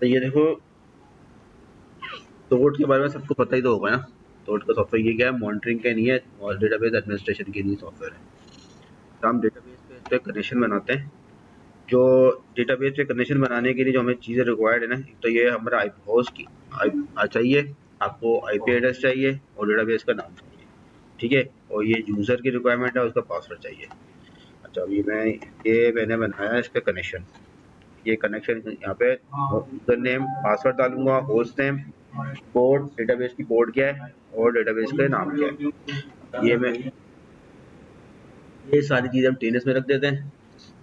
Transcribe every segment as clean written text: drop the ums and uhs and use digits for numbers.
तो ये देखो, टोड के बारे में सबको पता ही तो होगा ना। टोड का सॉफ्टवेयर ये क्या है, मॉनिटरिंग के नहीं है और डेटाबेस एडमिनिस्ट्रेशन के लिए सॉफ्टवेयर है। तो हम डेटाबेस पे इस पे कनेक्शन बनाते हैं। जो डेटाबेस पे कनेक्शन बनाने के लिए जो हमें चीज़ें रिक्वायर्ड है ना, एक तो ये हमारा आई होस्ट की चाहिए, आपको आईपी एड्रेस चाहिए और डेटाबेस का नाम चाहिए, ठीक है। और ये यूज़र की रिक्वायरमेंट है, उसका पासवर्ड चाहिए। अच्छा, अभी मैंने बनाया है इसका कनेक्शन। ये कनेक्शन यहाँ पे यूज़र नेम पासवर्ड डालूंगा, होस्ट नेम, पोर्ट, डेटाबेस की पोर्ट क्या है और डेटाबेस का नाम क्या है। ये सारी चीज़ें हम टीएनएस में रख देते हैं,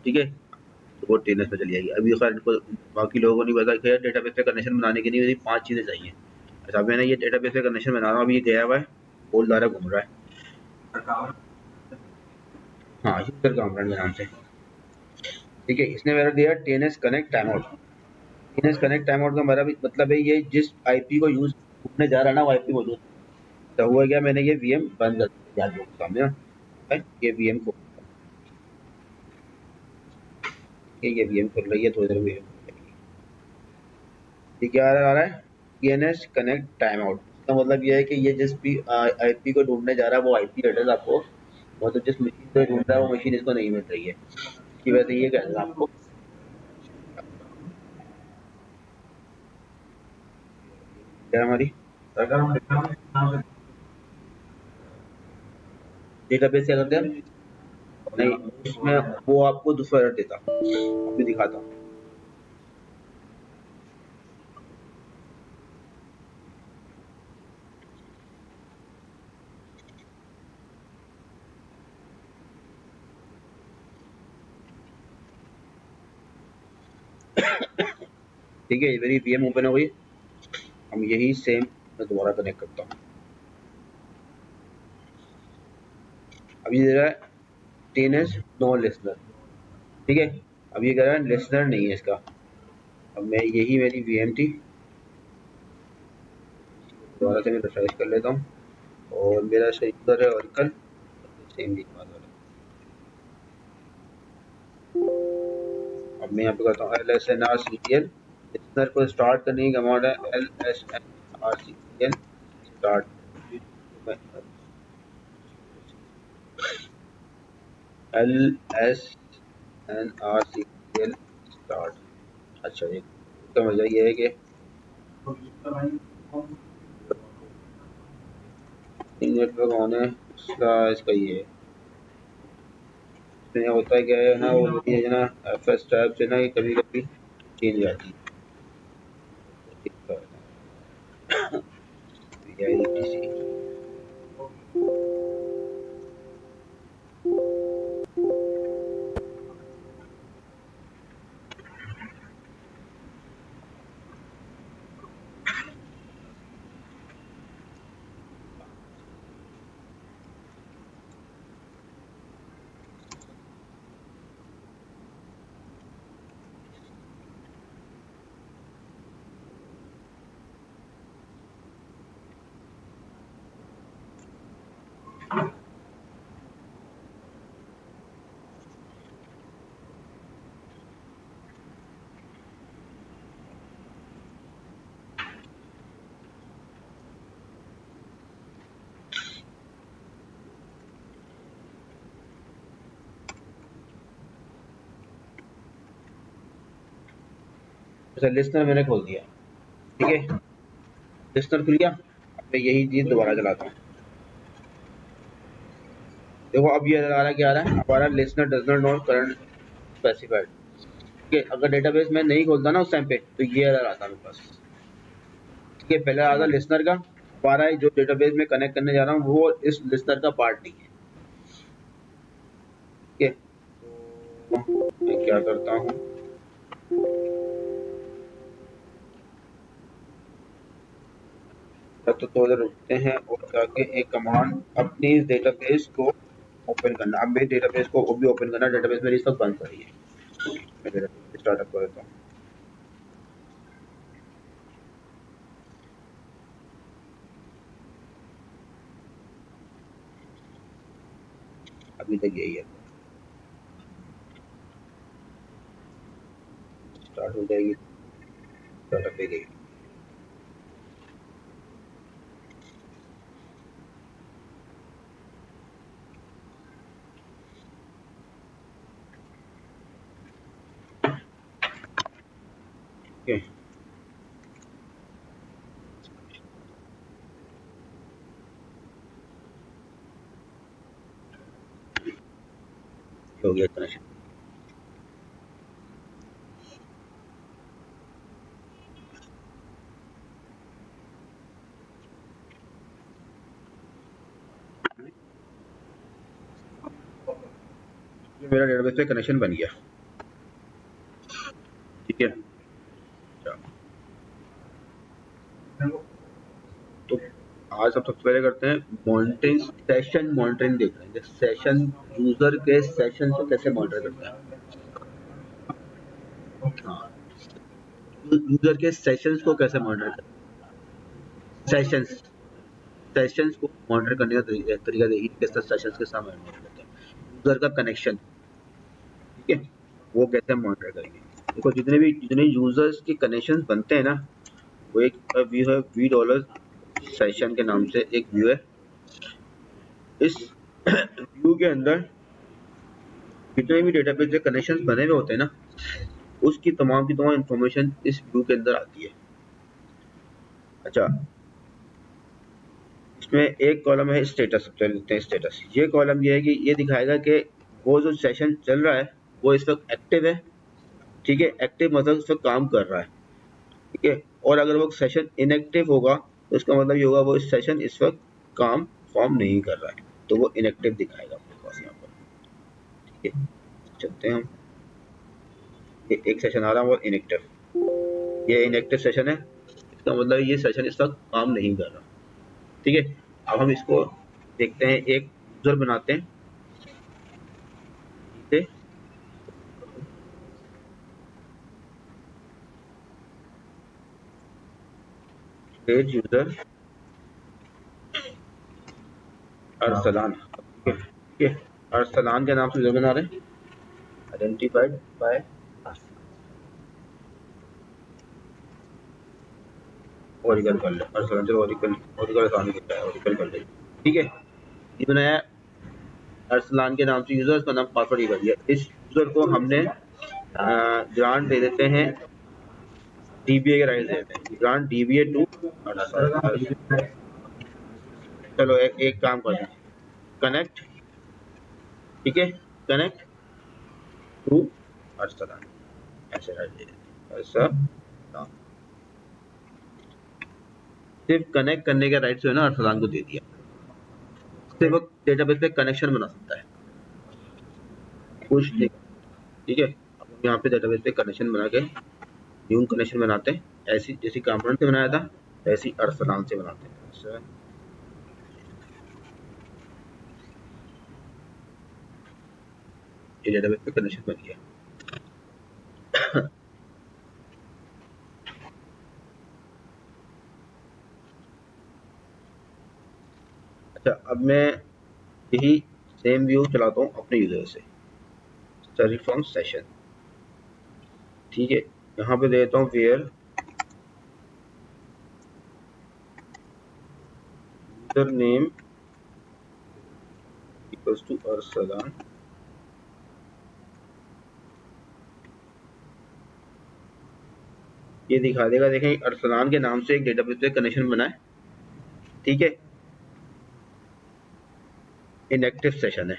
ठीक है। तो वो टीएनएस में चली जाएगी। अभी खैर इनको बाकी लोगों को नहीं पता कि यार डेटाबेस पे कनेक्शन बनाने के लिए मुझे 5 चीज़ें चाहिए। अच्छा, मैंने ये डेटाबेस पे कनेक्शन बना रहा हूँ, अभी ये गया हुआ है, बोल रहा घूम रहा है। हाँ, यूजर काउंटर के नाम से, ठीक है। इसने मेरा दिया TNS connect time out. TNS connect time out का मेरा भी मतलब है ये जिस आईपी को यूज करने जा रहा है ना वो आईपी मौजूद है। तो हुआ क्या, मैंने ये वीएम बंद कर दिया आप लोगों के सामने ना, है, ये वीएम को, ये वीएम खुल रही है, थोड़ी देर में ये क्या आ रहा है, टीएनएस कनेक्ट टाइम आउट। इसका मतलब ये है कि ये जिस भी आईपी को ढूंढने जा रहा है वो आईपी एड्रेस आपको, मतलब जिस मशीन पे ढूंढ रहा है वो मशीन इसको नहीं मिल रही है, इसकी वजह से ये कह रहा है आपको। क्या हमारी डेटाबेस क्या करते हैं, नहीं उसमें वो आपको दूसरा एरर देता, अभी दिखाता हूँ। ठीक है, ये मेरी वीएम ओपन हो गई। हम यही सेम मैं दोबारा कनेक्ट करता हूँ। अभी दे रहा है टीएनएस नो लिसनर, ठीक है। अब ये कह रहा है लिसनर नहीं है इसका। अब मैं यही मेरी वीएम थी, दोबारा से मैं रिफ्रेश कर लेता हूँ और मेरा सही यूजर है ऑरिकल, सेम दिखा रहा है। अब मैं यहाँ पे करता हूँ L S N R C T L, listener को स्टार्ट करने की कमांड है L S N R C T L start, L S N R C T L start. अच्छा, ये इसका मजा ये है कि नेटवर्क ऑन है, इसका ये है। इसमें होता है क्या है ना, वो ये है ना, एफ एस टैब से ना ये कभी कभी चेंज आती है। जैसे लिस्टनर मैंने खोल दिया, ठीक है, लिस्टनर खुल गया। अब मैं यही चीज दोबारा चलाता हूँ। देखो अब ये आ रहा है, क्या आ रहा है, हमारा listener does not know current specified. ठीक है, अगर डेटाबेस में नहीं खोलता ना उस टाइम पे तो ये एरर आता मेरे पास। ठीक है, पहले आता लिस्टनर का, हमारा जो डेटाबेस में कनेक्ट करने जा रहा हूँ वो इस लिस्टनर का पार्ट नहीं है। ठीक है, तो मैं क्या करता हूँ, तो थोड़ा रुकते हैं और जाके एक कमांड अपनी इस डेटाबेस को ओपन करना। अब मेरे डेटाबेस को भी ओपन करना, डेटाबेस मेरी इस वक्त बंद पड़ी है। मैं डेटाबेस स्टार्टअप कर देता हूँ। अभी तक यही है, स्टार्ट हो जाएगी, स्टार्टअप पे गई। ठीक है, हो गया कनेक्शन। ये मेरा डेटाबेस पे कनेक्शन बन गया। ठीक है, अच्छा, तो आज हम सबसे पहले करते हैं मॉनिटरिंग, सेशन मॉनिटरिंग देख रहे हैं, सेशन यूजर के सेशन को कैसे मॉनिटर करता है। हाँ, यूजर के सेशंस को कैसे मॉनिटर करता है, सेशंस, सेशंस को मॉनिटर करने का तरीका देखिए, किस तरह सेशंस के साथ मॉनिटर करते हैं। यूजर का कनेक्शन, ठीक है, वो कैसे मॉनिटर करेंगे। देखो जितने यूजर्स के कनेक्शन बनते हैं ना, वो एक व्यू है, वी डॉलर सेशन के नाम से एक व्यू है। इस व्यू के अंदर जितने भी डेटाबेस के कनेक्शन बने हुए होते हैं ना, उसकी तमाम की तमाम इंफॉर्मेशन इस व्यू के अंदर आती है। अच्छा, इसमें एक कॉलम है स्टेटस, चल लेते हैं स्टेटस। ये कॉलम ये है कि ये दिखाएगा कि वो जो सेशन चल रहा है वो इस वक्त एक्टिव है। ठीक है, एक्टिव मतलब उस वक्त काम कर रहा है। ठीक है, और अगर वो सेशन इनएक्टिव होगा तो इसका मतलब ये होगा वो सेशन इस वक्त काम फॉर्म नहीं कर रहा है, तो वो इनएक्टिव दिखाएगा अपने पास यहाँ पर। ठीक है, चलते हैं हम। ये एक सेशन आ रहा है वो इनएक्टिव, ये इनएक्टिव सेशन है, इसका मतलब ये सेशन इस वक्त काम नहीं कर रहा। ठीक है, अब हम इसको देखते हैं, एक यूजर बनाते हैं। ठीक है, पेज यूजर अरसलान। ठीक है, ठीक है, अरसलान के नाम से यूजर बना रहे हैं, आइडेंटिफाइड बाय ओरिकल कर ले, अरसलान से ओरिकल, ओरिकल आसान करता है, ओरिकल कर ले। ठीक है, ये बनाया अरसलान के नाम से यूजर, उसका नाम पासवर्ड ही कर दिया। इस यूजर को हमने ग्रांट दे देते हैं, डीबीए के राइट दे देते हैं, ग्रांट डीबीए टू अरसलान। चलो एक काम करते हैं, कनेक्ट, ठीक है, कनेक्ट टू अरसलान, ऐसे राइट दे देते हैं, ऐसा सिर्फ कनेक्ट करने का राइट जो है ना अरसलान को दे दिया। सिर्फ वो डेटाबेस पे कनेक्शन बना सकता है, कुछ नहीं। ठीक है, अब हम यहाँ पे डेटाबेस पे कनेक्शन बना के न्यू कनेक्शन बनाते हैं, ऐसी जैसी कामरान से बनाया था वैसी अरसलान से बनाते हैं। अच्छा, ये डेटाबेस पे कनेक्शन बन गया। अच्छा, अब मैं यही सेम व्यू चलाता हूँ अपने यूजर से, स्टार्ट फ्रॉम सेशन। ठीक है, यहाँ पे देता हूँ where user name equals to Arsalan, ये दिखा देगा, देखें अरसलान के नाम से एक डेटाबेस पे कनेक्शन बना है, ठीक है, इनएक्टिव सेशन है।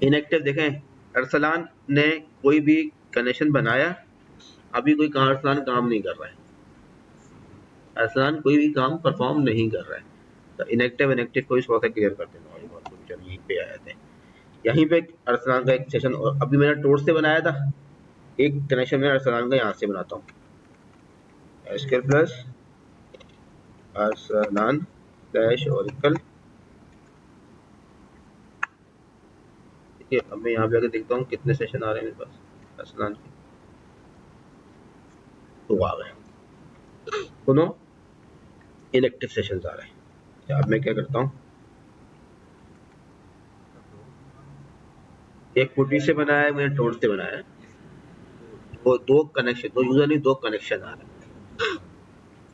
इनएक्टिव देखें, अरसलान ने कोई भी कनेक्शन बनाया, अभी कोई अरसलान काम नहीं कर रहा है, अरसलान कोई भी काम परफॉर्म नहीं कर रहा है। तो इनएक्टिव इनएक्टिव को इस वक्त क्लियर कर देना वाली बात को, चलो यहीं पे आए थे, यहीं पे अरसलान का एक सेशन, और अभी मैंने टोर से बनाया था एक कनेक्शन, में अरसलान का यहाँ से बनाता हूँ, SQL plus Arsalan slash Oracle, ठीक है। अब मैं यहाँ पे आके देखता हूँ कितने सेशन आ रहे हैं मेरे पास अरसलान के, तो आ गए दोनों इनएक्टिव सेशन आ रहे हैं। अब मैं क्या करता हूँ, एक पुटी से बनाया है, मैंने टोर से बनाया है, वो दो कनेक्शन, दो यूजर नहीं, दो कनेक्शन आ रहे हैं,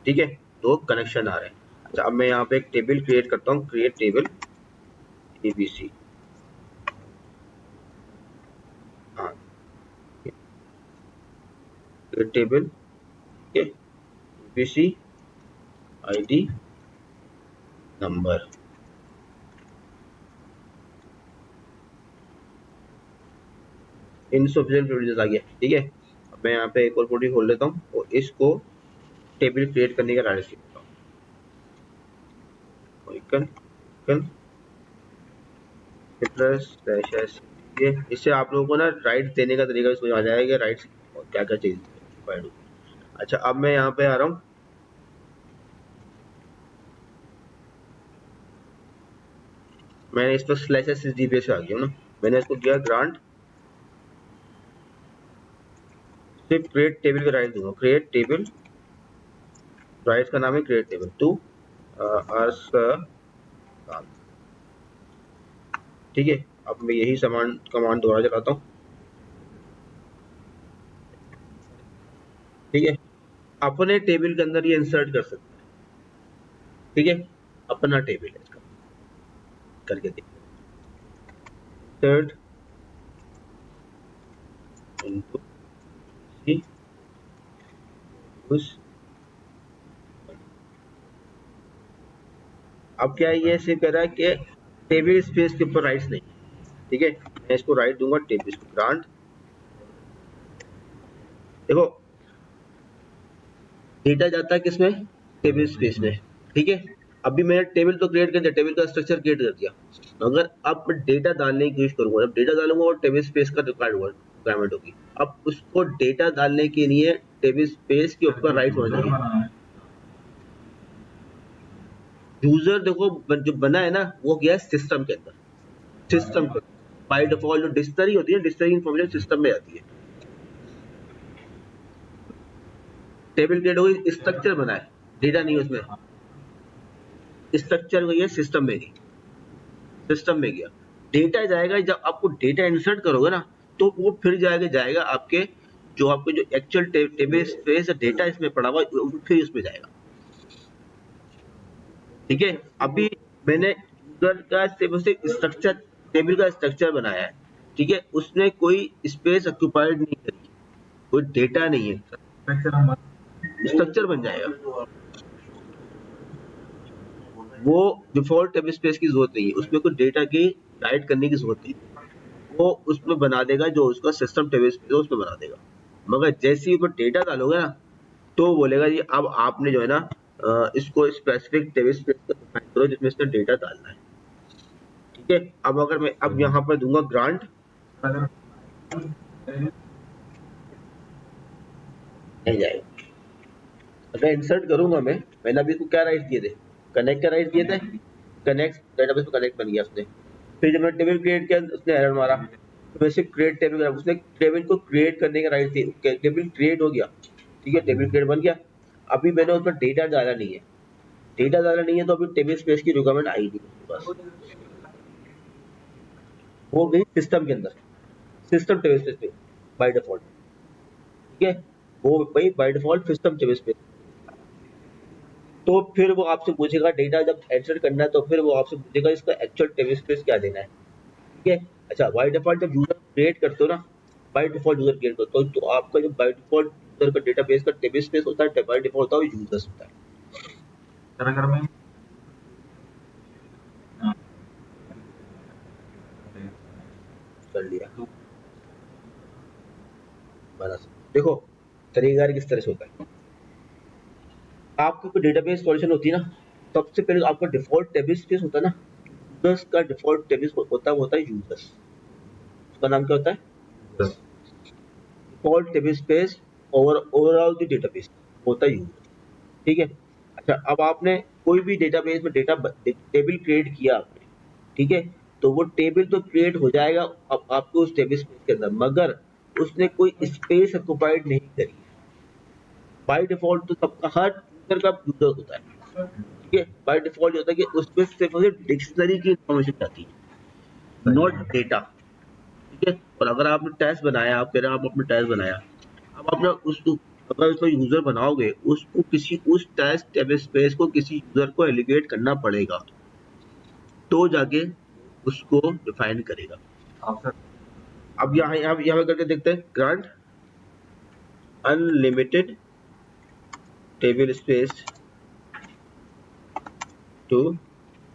ठीक है, दो कनेक्शन आ रहे हैं। अच्छा, अब मैं यहाँ पे एक टेबल क्रिएट करता हूँ, क्रिएट टेबल एबीसी, हाँ क्रिएट टेबल, ठीक है, ABC ID number, insufficient produce आ गया, ठीक है। अब मैं यहाँ पे एक और प्रोटी खोल लेता हूँ और इसको टेबल क्रिएट करने का राइट सीखता हूँ, प्लस ये, इससे आप लोगों को ना राइट देने का तरीका समझ आ जाएगा, राइट और क्या क्या चीज रिक्वायर्ड होगी। अच्छा, अब मैं यहाँ पे आ रहा हूँ, मैंने इस पर स्लैश एस डी पे से आ गया हूँ ना, मैंने इसको किया ग्रांट, सिर्फ क्रिएट टेबल का राइट दूंगा, क्रिएट टेबल, राइट का नाम है क्रिएट टेबल टू अरसलान, ठीक है। अब मैं यही समान कमांड दोबारा चलाता हूँ, ठीक है, अपने टेबल के अंदर ये इंसर्ट कर सकते हैं, ठीक है, अपना टेबल है इसका, करके देखिए, इंसर्ट इनटू सी उस, अब क्या ये सिर्फ कह रहा है कि टेबल स्पेस के ऊपर राइट्स नहीं, ठीक है, मैं इसको राइट दूंगा टेबल ग्रांट, देखो डेटा जाता है किसमें, टेबल स्पेस में, ठीक है। अभी मैंने टेबल तो क्रिएट कर दिया, टेबल का स्ट्रक्चर क्रिएट कर दिया, अगर अब मैं डेटा डालने की कोशिश करूंगा, जब डेटा डालूंगा और टेबल स्पेस का रिक्वायरमेंट होगी, अब उसको डेटा डालने के लिए टेबल स्पेस के ऊपर राइट होना चाहिए। यूजर देखो जो बना है ना, वो गया सिस्टम के अंदर, सिस्टम पर बाय डिफॉल्ट जो डिक्शनरी होती है, डिक्शनरी इंफॉर्मेशन सिस्टम में आती है, टेबल क्रिएट होगी, स्ट्रक्चर बना है, डेटा नहीं उसमें, स्ट्रक्चर गई है सिस्टम में, गई सिस्टम में गया, डेटा जाएगा, जब आपको डेटा इंसर्ट करोगे ना, तो वो फिर जाएगा आपके जो आपके जो एक्चुअल टेबल स्पेस डेटा इसमें पड़ा हुआ फिर उसमें जाएगा, ठीक है। अभी मैंने यूजर का सिर्फ स्ट्रक्चर, टेबल का स्ट्रक्चर बनाया है, ठीक है, उसने कोई स्पेस ऑक्यूपाइड नहीं करी, कोई डेटा नहीं है, स्ट्रक्चर बन जाएगा, वो डिफॉल्ट टेबल स्पेस की जरूरत नहीं है, उसमें कोई डेटा की राइट करने की जरूरत नहीं, वो उसमें बना देगा जो उसका सिस्टम टेबल स्पेस है उसमें बना देगा, मगर जैसे ही ऊपर डेटा डालोगे ना, तो बोलेगा जी अब आपने जो है ना इसको स्पेसिफिक टेबल स्पेस का डिफाइन करो जिसमें इसका डेटा डालना है, ठीक है। अब अगर मैं अब यहाँ पर दूंगा ग्रांट, नहीं जाएगा, अगर इंसर्ट करूंगा मैंने अभी इसको क्या राइट दिए थे, कनेक्ट का राइट दिए थे, कनेक्ट डेटाबेस में कनेक्ट बन गया उसने, फिर जब मैंने टेबल क्रिएट किया उसने एरर मारा, तो वैसे क्रिएट टेबल, उसने टेबल को क्रिएट करने का राइट थी, टेबल क्रिएट हो गया, ठीक है, टेबल क्रिएट बन गया, अभी मैंने उसमें डेटा डाला नहीं है, डेटा डाला नहीं है, तो अभी टेबल स्पेस की रिक्वायरमेंट आई नहीं उसके पास, वो गई सिस्टम के अंदर, सिस्टम टेबल स्पेस पे बाय डिफॉल्ट, ठीक है, वो भाई by default system table space, तो फिर वो आपसे पूछेगा डेटा जब एंटर करना है, तो फिर वो आपसे पूछेगा इसका एक्चुअल टेबल स्पेस क्या देना है, ठीक है। अच्छा, बाय डिफॉल्ट जब यूजर क्रिएट करते हो ना, बाय डिफॉल्ट यूजर क्रिएट करते हो, तो आपका जो बाय डिफॉल्ट यूजर का डेटाबेस का टेबल स्पेस होता है, बाय डिफॉल्ट होता है यूजर्स होता है। अगर मैं कर लिया बना सकते। देखो तरीका किस तरह से होता है। आपकी कोई डेटाबेस सॉल्यूशन होती है ना, सबसे पहले आपका डिफॉल्ट टेबल स्पेस होता है ना, यूजर्स का डिफॉल्ट टेबल होता है, वो होता है यूजर्स। उसका नाम क्या होता है? Users. Default table space overall the database होता है यूजर। ठीक है। अच्छा, अब आपने कोई भी डेटाबेस में टेबल क्रिएट किया आपने, ठीक है, तो वो टेबल तो क्रिएट हो जाएगा अब आपको उस टेबल स्पेस के अंदर, मगर उसने कोई स्पेस ऑक्युपाइड नहीं करी है। बाय डिफॉल्ट तो सबका हर यूजर का यूजर होता है, ठीक है। बाय डिफॉल्ट होता है कि उसमें सिर्फ और सिर्फ डिक्शनरी की इंफॉर्मेशन जाती है, नॉट डेटा। ठीक है। और अगर आपने टेस्ट बनाया, आप कह रहे हैं आप अपने टेस्ट बनाया, अब आपने उस अगर उसको यूजर बनाओगे, उसको किसी उस टेस्ट टेबल स्पेस को किसी यूजर को एलिगेट करना पड़ेगा, तो जाके उसको डिफाइन करेगा। अब यहाँ करके देखते हैं, grant unlimited table space to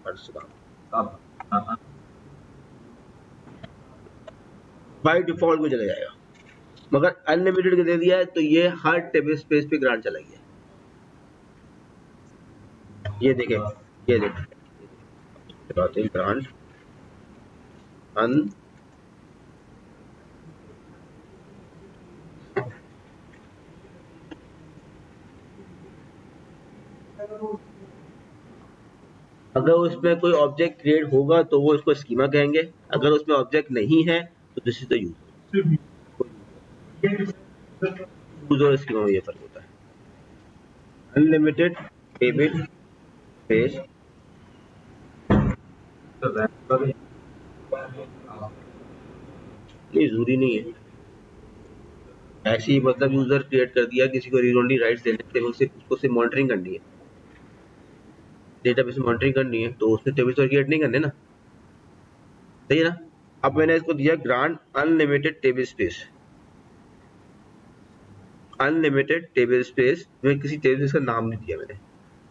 Harsharam. By default में चला जाएगा, मगर अनलिमिटेड का दे दिया है तो ये हर टेबल स्पेस पे ग्रांट चला गया। ये देखें, ये देखें ग्रांट अन अगर उसमें कोई ऑब्जेक्ट क्रिएट होगा तो वो इसको स्कीमा कहेंगे, अगर उसमें ऑब्जेक्ट नहीं है तो this is the user. User और स्कीमा में ये फर्क होता है। अनलिमिटेड टेबल स्पेस नहीं जरूरी नहीं है, ऐसे ही मतलब यूजर क्रिएट कर दिया, किसी को रीड ओनली राइट्स देने थे, उसको सिर्फ मॉनिटरिंग करनी है, डेटाबेस में मॉनिटरिंग करनी है, तो उसने टेबल तो क्रिएट नहीं करने ना, सही है ना। अब मैंने इसको दिया grant unlimited table space, unlimited table space में किसी टेबल स्पेस का नाम नहीं दिया मैंने,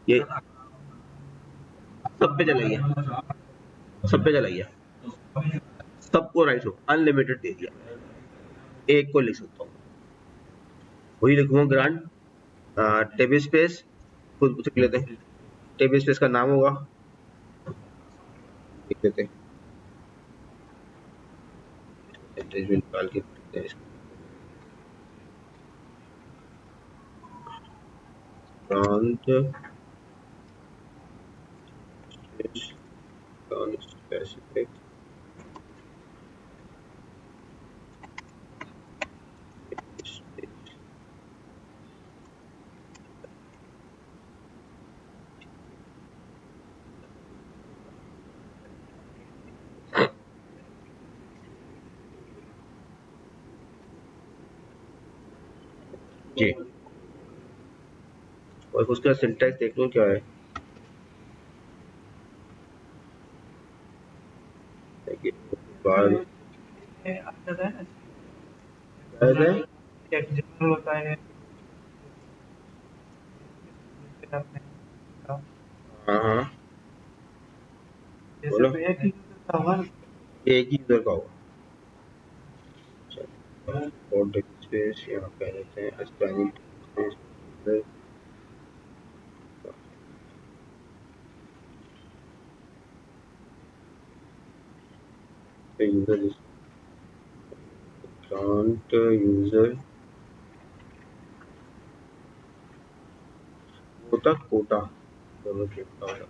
ये सब पे चला गया, सब पे चला गया, सबको राइट हो अनलिमिटेड दे दिया, एक को लिख सकता हूँ, वही लिखूंगा ग्रांट टेबल स्पेस, खुद लिख लेते हैं, टेबल स्पेस का नाम होगा, लिख लेते हैं, एड्रेस भी निकाल के लिखते हैं इसको, ग्रांट नॉन स्पेसिफिक जी, और उसका सिंटैक्स देख लो क्या है, देखिए बार जनरल होता है, हाँ हाँ बोलो, एक ही यूजर का होगा, और टेबल स्पेस यहाँ पे आ जाते हैं, spanning space user grant user होता कोटा, दोनों कोटा होगा।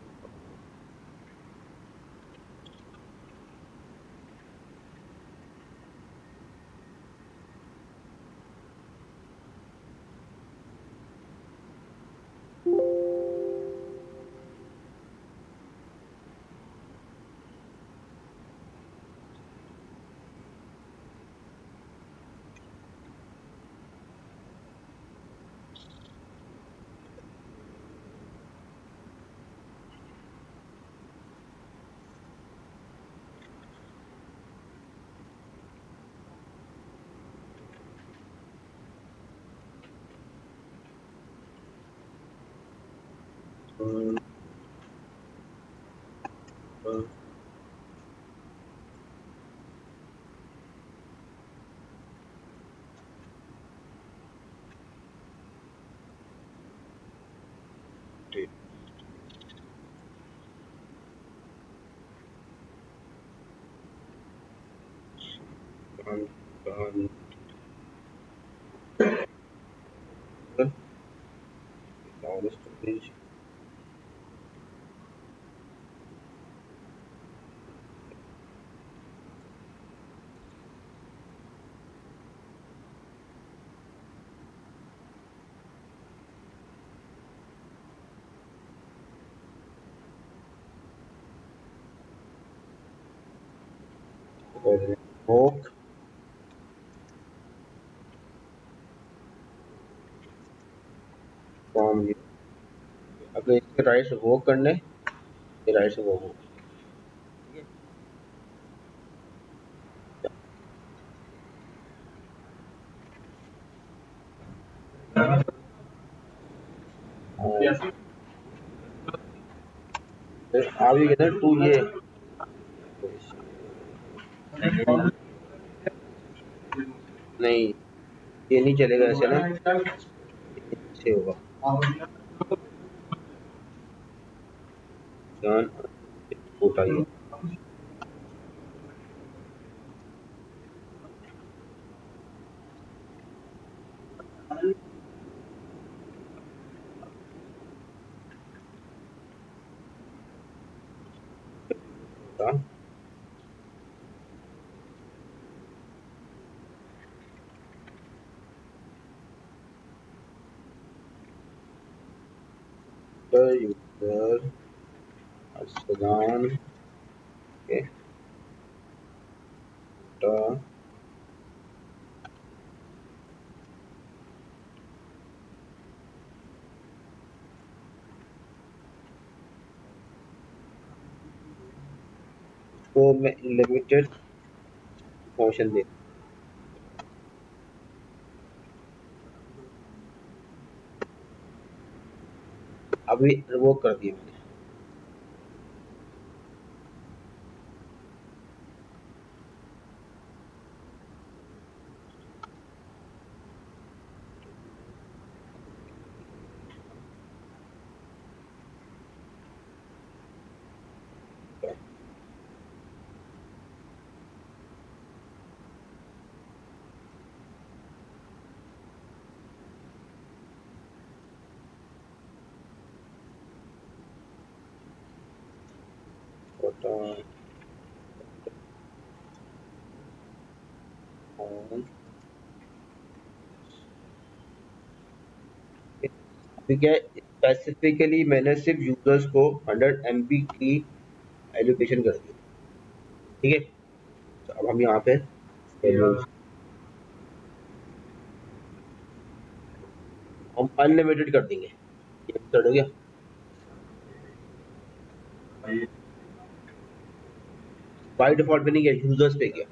वोक फॉर्म, अगर इसके राइट्स वोक करने, ये राइट्स वो हो, ठीक है। आ भी गए टू ये नहीं, ये नहीं चलेगा ऐसे ना, से होगा जान उठाइए यूजर अरसलान के को मैं लिमिटेड फंक्शन दे, अभी वो कर दिया मैंने। ठीक है, स्पेसिफिकली मैंने सिर्फ यूजर्स को 100 MB की एलोकेशन कर दी, ठीक है। तो अब हम यहाँ पे हम अनलिमिटेड कर देंगे, ये मेथड हो गया। बाय डिफॉल्ट पे नहीं गया, यूजर्स पे गया।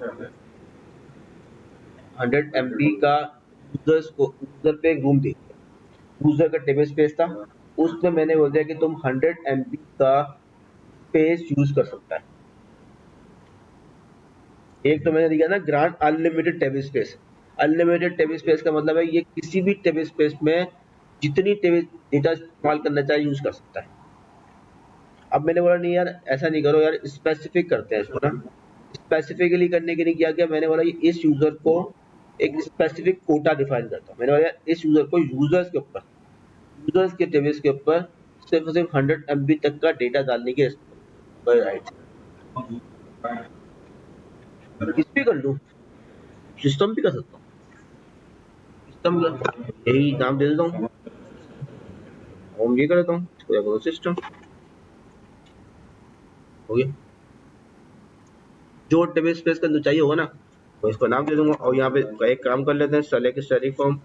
100 MB का यूजर्स को, यूजर पे एक रूम दे दिया, यूजर का टेबल स्पेस था, उसमें मैंने बोल दिया कि तुम 100 MB का स्पेस यूज कर सकता है। एक तो मैंने दिया ना grant unlimited table space. Unlimited table space का मतलब है ये किसी भी टेबल स्पेस में जितनी टेबल डेटा इस्तेमाल करना चाहे यूज कर सकता है। अब मैंने बोला नहीं यार ऐसा नहीं करो यार, स्पेसिफिक करते हैं इसको ना। स्पेसिफिकली करने के लिए क्या किया मैंने, बोला इस यूजर को एक स्पेसिफिक कोटा डिफाइन करता हूँ। मैंने बोला इस यूजर को यूजर्स के ऊपर, यूजर्स के टेबल्स के ऊपर सिर्फ और सिर्फ 100 MB तक का डेटा डालने की राइट, किस भी कर लूँ, सिस्टम भी कर सकता हूँ, सिस्टम यही नाम दे देता हूँ, होम ये कर देता हूँ, इसको क्या करो सिस्टम, हो गया। जो टेबल स्पेस का अंदर चाहिए होगा ना तो इसको नाम दे दूंगा। और यहाँ पे एक काम कर लेते हैं, select static form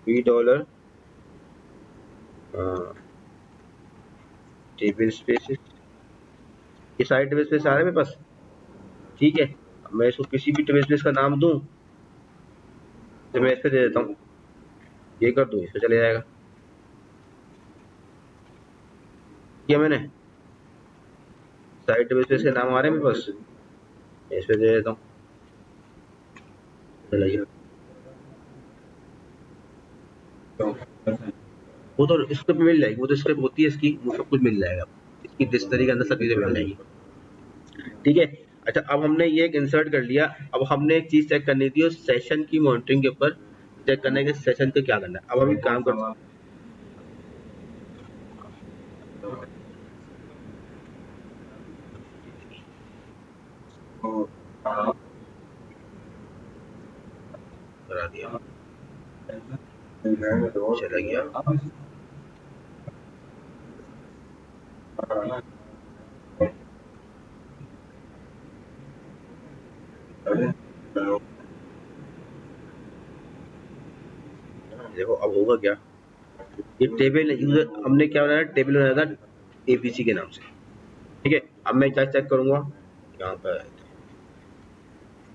$, table spaces, ये सारे टेबल स्पेस आ रहे हैं मेरे पास, ठीक है। अब मैं इसको किसी भी टेबल स्पेस का नाम दूं, तो मैं इस पे दे देता हूँ, ये कर दूं, इस पे चले जाएगा। किया मैंने, साइट डेटाबेस के नाम आ रहे हैं मेरे पास, मैं इस पे दे देता हूँ, चलिए वो तो स्क्रिप्ट मिल जाएगी, वो तो स्क्रिप्ट होती है इसकी, वो सब कुछ मिल जाएगा, इसकी डिक्शनरी के अंदर सब चीजें मिल जाएगी, ठीक है। अच्छा अब हमने ये एक इंसर्ट कर लिया, अब हमने एक चीज चेक करनी थी उस सेशन की मॉनिटरिंग के ऊपर, चेक करने के सेशन को क्या करना है। अब हम एक काम कर करा दिया, चला गया, देखो अब होगा क्या, ये टेबल यूजर हमने क्या बनाया, टेबल बनाया था एबीसी के नाम से, ठीक है। अब मैं क्या चेक करूंगा, यहाँ पर,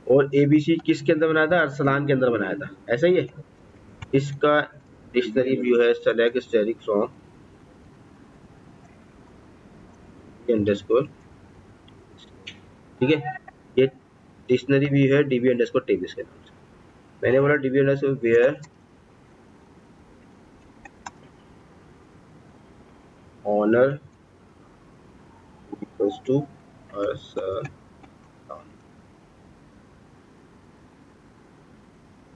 और एबीसी किसके अंदर बनाया था, अरसलान के अंदर बनाया था, ऐसा ही है। इसका डिक्शनरी व्यू है सेलेक्ट स्टेरिक फ्रॉम अंडरस्कोर, ठीक है। ये डिक्शनरी व्यू है डीबी अंडरस्कोर टेबल्स के नाम से, मैंने बोला DB underscore where owner equals to Arsalan,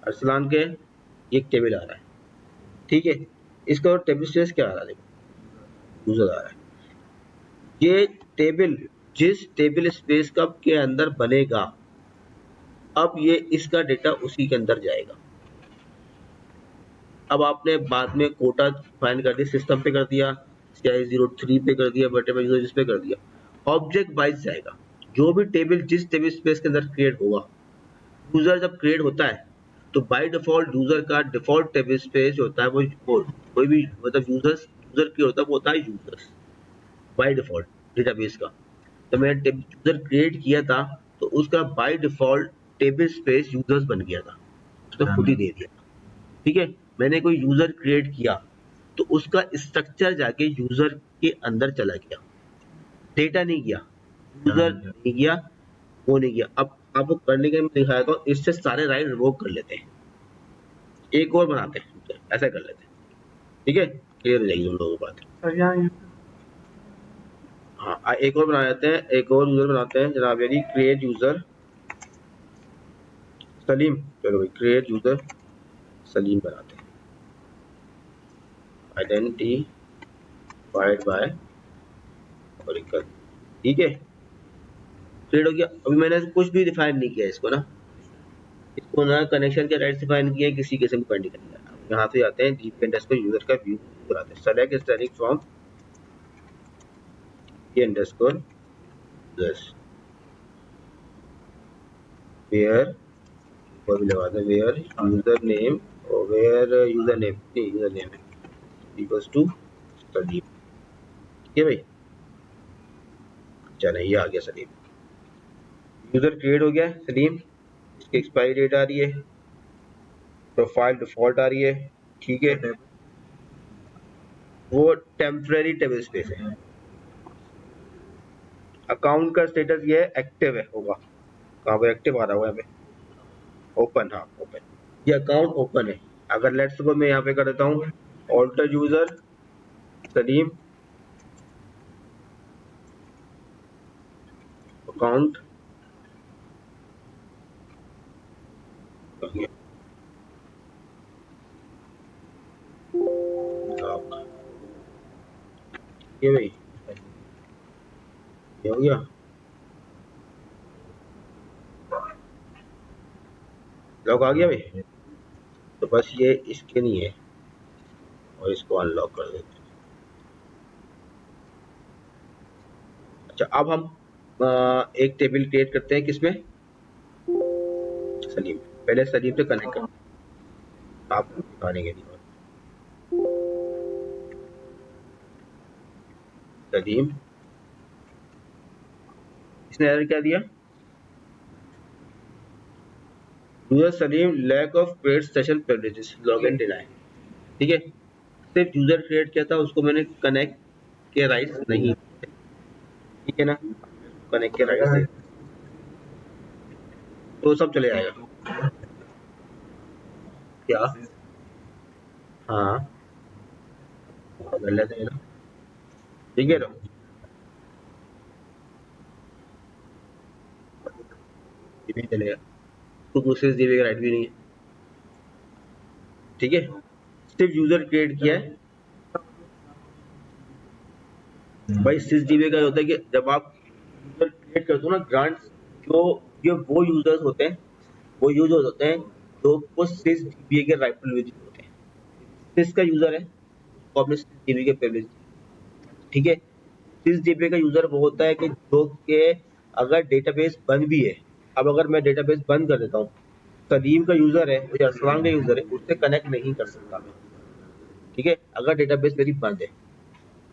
Arsalan के ये एक टेबल आ रहा है, ठीक है। इसका टेबल स्पेस क्या आ रहा है, देखो यूजर आ रहा है, ये टेबल जिस टेबल स्पेस का के अंदर बनेगा, अब ये इसका डेटा उसी के अंदर जाएगा। अब आपने बाद में कोटा फाइंड कर दिया, सिस्टम पे कर दिया, CI03 पे कर दिया, वटेवर यूजर जिस पे कर दिया, ऑब्जेक्ट वाइज जाएगा, जो भी टेबल जिस टेबल स्पेस के अंदर क्रिएट होगा, यूजर जब क्रिएट होता है तो बाय डिफॉल्ट यूजर का डिफॉल्ट टेबल स्पेस होता है वो कोई भी मतलब यूजर क्रिएट होता है वो होता है यूजर्स बाय डिफॉल्ट डेटाबेस का। तो मैंने यूजर क्रिएट किया था तो उसका by default table space users बन गया था, उसने खुद ही दे दिया, ठीक है। मैंने कोई यूजर क्रिएट किया तो उसका स्ट्रक्चर जाके यूजर के अंदर चला गया, डेटा नहीं गया, यूजर नहीं गया, वो नहीं गया। अब आपको करने के लिए मैं दिखाया था, इससे सारे राइट रिवोक कर लेते हैं, एक और बनाते हैं, ऐसा कर लेते हैं, ठीक है, क्लियर हो जाएगी हम लोगों को बात। हाँ एक और बना लेते हैं, एक और यूजर बनाते हैं जनाब, यानी क्रिएट यूजर सलीम, चलो भाई क्रिएट यूजर सलीम बनाते हैं, आइडेंटिफाइड बाय ऑरिकल, ठीक है, क्रिएट हो गया। अभी मैंने कुछ भी डिफाइन नहीं किया इसको ना, इसको ना कनेक्शन के राइट डिफाइन किया, किसी किस्म का नहीं किया। यहाँ से आते हैं डीपी अंडरस्कोर यूजर का व्यू बनाते हैं, select static from underscore users where, और भी लगाते हैं वेयर यूजर नेम, और वेयर यूजर नेम नहीं, यूजर नेम है इक्वल्स टू सलीम, ठीक है भाई। चलो ये आ गया सलीम, यूजर क्रिएट हो गया सलीम, इसकी एक्सपायरी डेट आ रही है, प्रोफाइल डिफॉल्ट आ रही है, ठीक है, वो टेम्पररी टेबल स्पेस है। अकाउंट का स्टेटस ये है एक्टिव है, होगा कहाँ पे एक्टिव आ रहा होगा, यहाँ पे ओपन, हाँ ओपन, ये अकाउंट ओपन है। अगर लेट्स सपोज मैं यहाँ पे कर देता हूँ ऑल्टर यूजर सलीम अकाउंट, ये भाई ये हो गया, लॉक आ गया भाई, तो बस ये इसके नहीं है, और इसको अनलॉक कर देते हैं। अच्छा अब हम एक टेबल क्रिएट करते हैं, किसमें, सलीम, पहले सलीम से कनेक्ट करते हैं आपको दिखाने के लिए, सलीम, इसने एरर क्या दिया, user Saleem lack of create session privileges login deny, ठीक है, सिर्फ यूजर क्रिएट किया था, उसको मैंने कनेक्ट के राइट्स नहीं, ठीक है ना, कनेक्ट के राइट्स है तो सब चले जाएगा। क्या? हाँ कर लेते हैं ना, ठीक है ना, ये भी चलेगा, तो दूसरे जीबी का राइट भी नहीं है, ठीक है, सिर्फ यूजर क्रिएट किया है। भाई 6 जीबी का होता है कि जब आप यूजर क्रिएट करते हो ना ग्रांट, जो ये वो यूजर्स होते हैं, वो यूजर्स होते हैं जो को 6 जीबी के राइटफुल यूजर होते हैं। 6 का यूजर है उसको आपने 6 जीबी के प्रिविलेज, ठीक है। 6 जीबी का यूजर वो होता है कि जो के अगर डेटाबेस बंद भी है, अब अगर मैं डेटाबेस बंद कर देता हूँ, सलीम का यूजर है या अरसलान का यूजर है, उससे कनेक्ट नहीं कर सकता मैं, ठीक है, अगर डेटाबेस मेरी बंद है,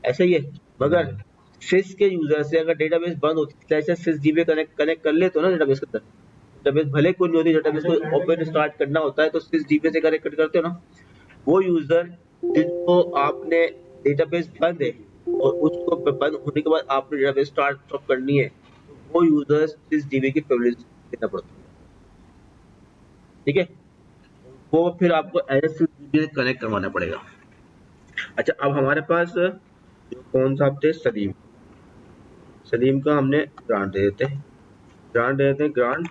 ऐसा ही है। मगर सिस के यूजर से अगर डेटाबेस बंद होती है, जैसे 6 जीबी कनेक्ट कनेक्ट कर ले तो ना डेटाबेस के अंदर, डेटाबेस भले कोई नहीं होती, डेटाबेस को ओपन स्टार्ट करना होता है तो 6 जीबी से कनेक्ट करते हो ना, वो यूजर जिसको आपने डेटाबेस बंद है और उसको बंद होने के बाद आपने डेटाबेस स्टार्ट स्टॉप करनी है, तो वो यूजर 6 जीबी की प्रिविलेज देना पड़ता है, ठीक है, वो फिर आपको एज 6 जीबी से कनेक्ट करवाना पड़ेगा। अच्छा अब हमारे पास जो कौन सा थे, सलीम, सलीम का हमने ग्रांट दे देते हैं, ग्रांट दे देते हैं, ग्रांट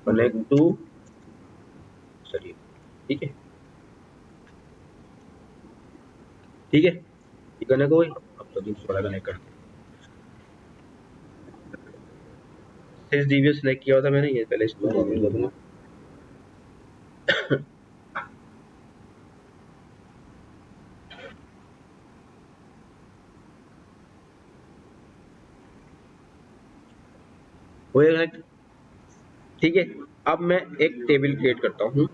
कनेक्ट टू सलीम, ठीक है, ठीक है, ये कनेक्ट हो गई। अब सलीम से बड़ा कनेक्ट करते हैं, 6 जीबी सेलेक्ट किया हुआ था मैंने, ये पहले इसको कॉपी कर दूंगा। हो गया कनेक्ट, ठीक है। अब मैं एक टेबल क्रिएट करता हूँ,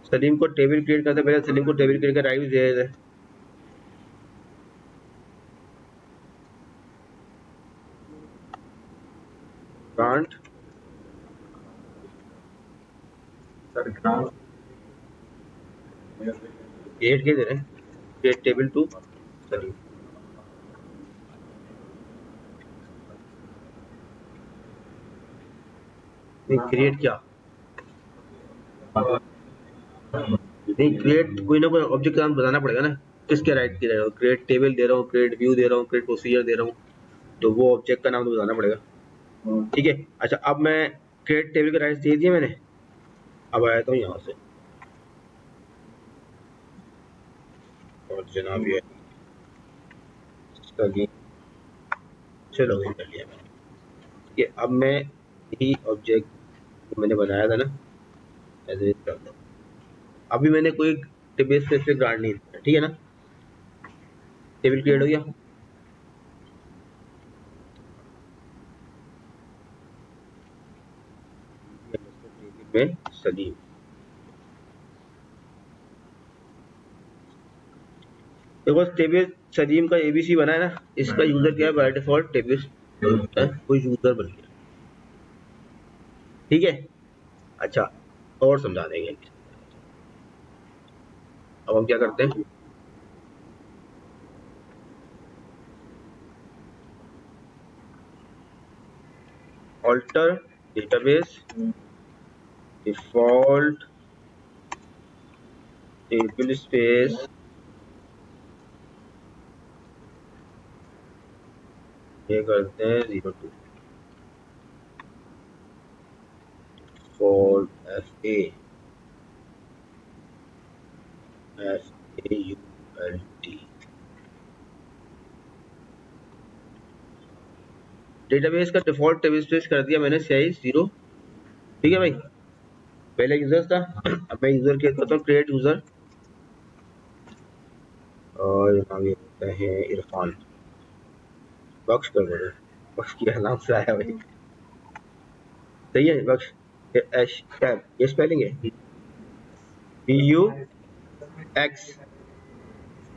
सलीम को टेबल क्रिएट करते पहले सलीम को टेबल क्रिएट कर राइट दे देते हैं, ग्रांट सर ग्राउंड क्रिएट के दे रहे हैं, क्रिएट टेबल टू सलीम, नहीं क्रिएट क्या, नहीं क्रिएट कोई ना कोई ऑब्जेक्ट का नाम बताना पड़ेगा ना, किसके राइट दे रहे हो, क्रिएट टेबल दे रहा हूँ, क्रिएट व्यू दे रहा हूँ, क्रिएट प्रोसीजर दे रहा हूँ, तो वो ऑब्जेक्ट का नाम तो बताना पड़ेगा, ठीक है। अच्छा अब मैं क्रिएट टेबल के राइट्स दे दिए मैंने, अब आया था यहाँ से और जनाब ये सलीम से लॉगिन कर लिया मैंने, ठीक है। अब मैं यही ऑब्जेक्ट मैंने बनाया था ना, ऐसे कर दो, अभी मैंने कोई टेबल स्पेसिफिक ग्रांट नहीं दिया, ठीक है ना, टेबल क्रिएट हो गया। टेबल में सलीम, देखो टेबल सलीम का एबीसी बना है ना, इसका यूजर क्या है, बाय डिफॉल्ट टेबल कोई यूजर बन गया, ठीक है। अच्छा और समझा देंगे, अब हम क्या करते हैं, alter database default table space, ये करते हैं 02 फॉर FAULT डेटाबेस का डिफॉल्ट टेबल स्पेस कर दिया मैंने साइज 0, ठीक है भाई, पहले यूजर था, अब मैं यूजर क्रिएट करता हूँ, क्रिएट यूजर, और नाम ये होता है इरफान, बख्श कर दो, बख्श किया नाम से आया भाई, सही है बख्श, एश टैब ये स्पेलिंग है, BUX,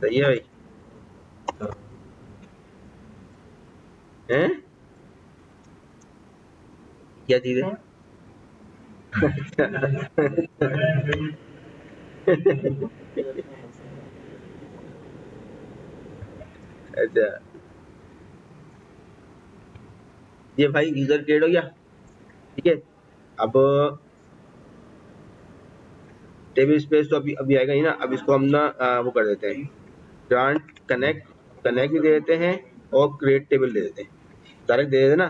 सही है भाई, हैं क्या चीज है, अच्छा, ये भाई यूजर क्रिएट हो गया। ठीक है, अब टेबल स्पेस तो अभी अभी आएगा ही ना। अब इसको हम ना वो कर देते हैं, ग्रांट कनेक्ट, कनेक्ट भी दे देते हैं और क्रिएट टेबल दे देते हैं, डायरेक्ट दे देते ना।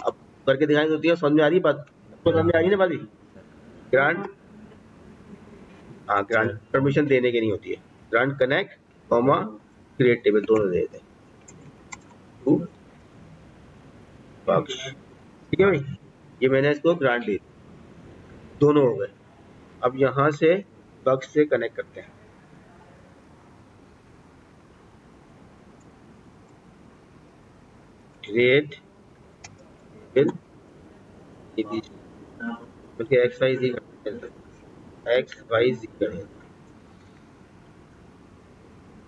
अब करके दिखाई होती है, समझ में आ रही है बात? आपको समझ में आ रही है ना बात? ग्रांट, हाँ ग्रांट परमिशन देने की नहीं होती है। Grant connect comma create table दोनों दे देते हैं टू बक्स। ठीक है भाई, ये मैंने इसको ग्रांट दी, दोनों हो गए। अब यहाँ से बक्स से कनेक्ट करते हैं, क्रिएट टेबल क्योंकि एक्स वाई जी करते हैं, एक्स वाई जी करें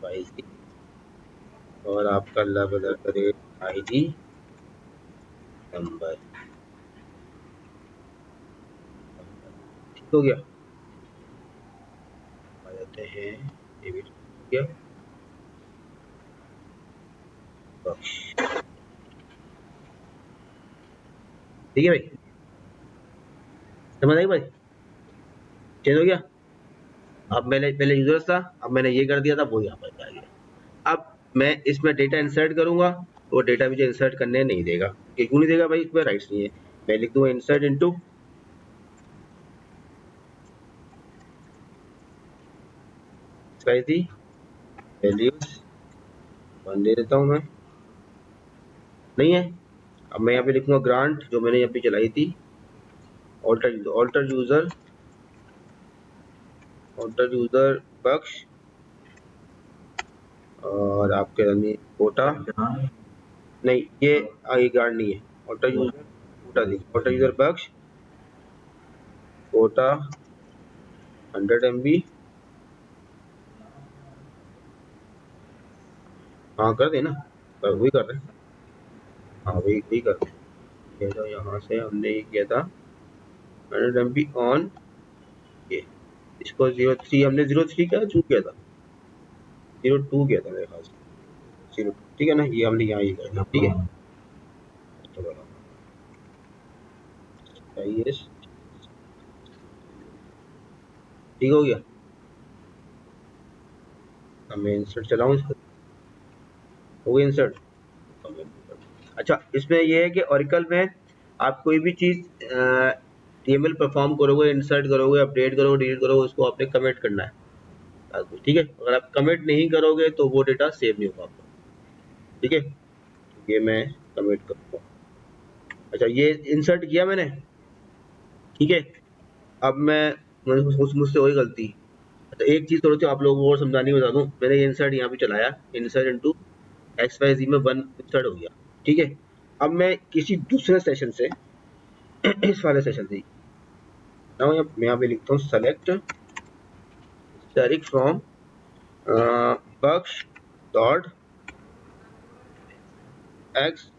वाई जी, और आपका लेवल करें आईडी नंबर। ठीक हो गया, आ जाते हैं, ये भी हो गया बक्स। ठीक है भाई, समझ आई भाई? चेंज हो गया। अब मैंने पहले यूजर्स था, अब मैंने ये कर दिया था, वो यहाँ पर आ गया। अब मैं इसमें डेटा इंसर्ट करूंगा, तो वो डेटा मुझे इंसर्ट करने नहीं देगा। क्यों नहीं देगा भाई? इसमें राइट्स नहीं है। मैं लिख दूंगा इंसर्ट इनटू थी वैल्यूज 1 दे देता हूँ मैं, नहीं है। अब मैं यहाँ पे लिखूंगा ग्रांट, जो मैंने यहाँ पे चलाई थी, ऑल्टर यूजर बख्श, और आपके रनिंग कोटा, नहीं ये ग्रांट नहीं है, ऑल्टर यूजर कोटा दी, ऑल्टर यूजर बख्श कोटा 100 MB। हाँ कर देना, वही कर रहे हैं, हाँ वही कर रहे हैं। ये जो यहाँ से हमने ये किया था 100 MB ऑन, ये इसको 03, हमने 03 क्या चूक किया था, 02 किया था मेरे ख्याल से, 02। ठीक है ना, ये हमने यहाँ ये कर दिया। ठीक है, चलो yes, ठीक हो गया। अब मैं इंसर्ट चलाऊँ इसको, हो गया इंसर्ट। अच्छा, इसमें ये है कि ओरेकल में आप कोई भी चीज़ टीएमएल परफॉर्म करोगे, इंसर्ट करोगे, अपडेट करोगे, डिलीट करोगे, उसको आपने कमिट करना है। ठीक है, अगर आप कमिट नहीं करोगे तो वो डेटा सेव नहीं होगा आपका। ठीक है, ये मैं कमिट करूँगा। अच्छा, ये इंसर्ट किया मैंने, ठीक है। अब मैं मुझसे वही गलती। अच्छा, एक चीज़ थोड़ी सी आप लोगों को और समझानी बता दूँ, मैंने ये इंसर्ट यहाँ पे चलाया, इंसर्ट इनटू एक्स वाई जी में 1 इंसर्ट हो गया। ठीक है, अब मैं किसी दूसरे सेशन से इस वाले सेशन से मैं यहाँ पे लिखता हूँ select static from bucks dot X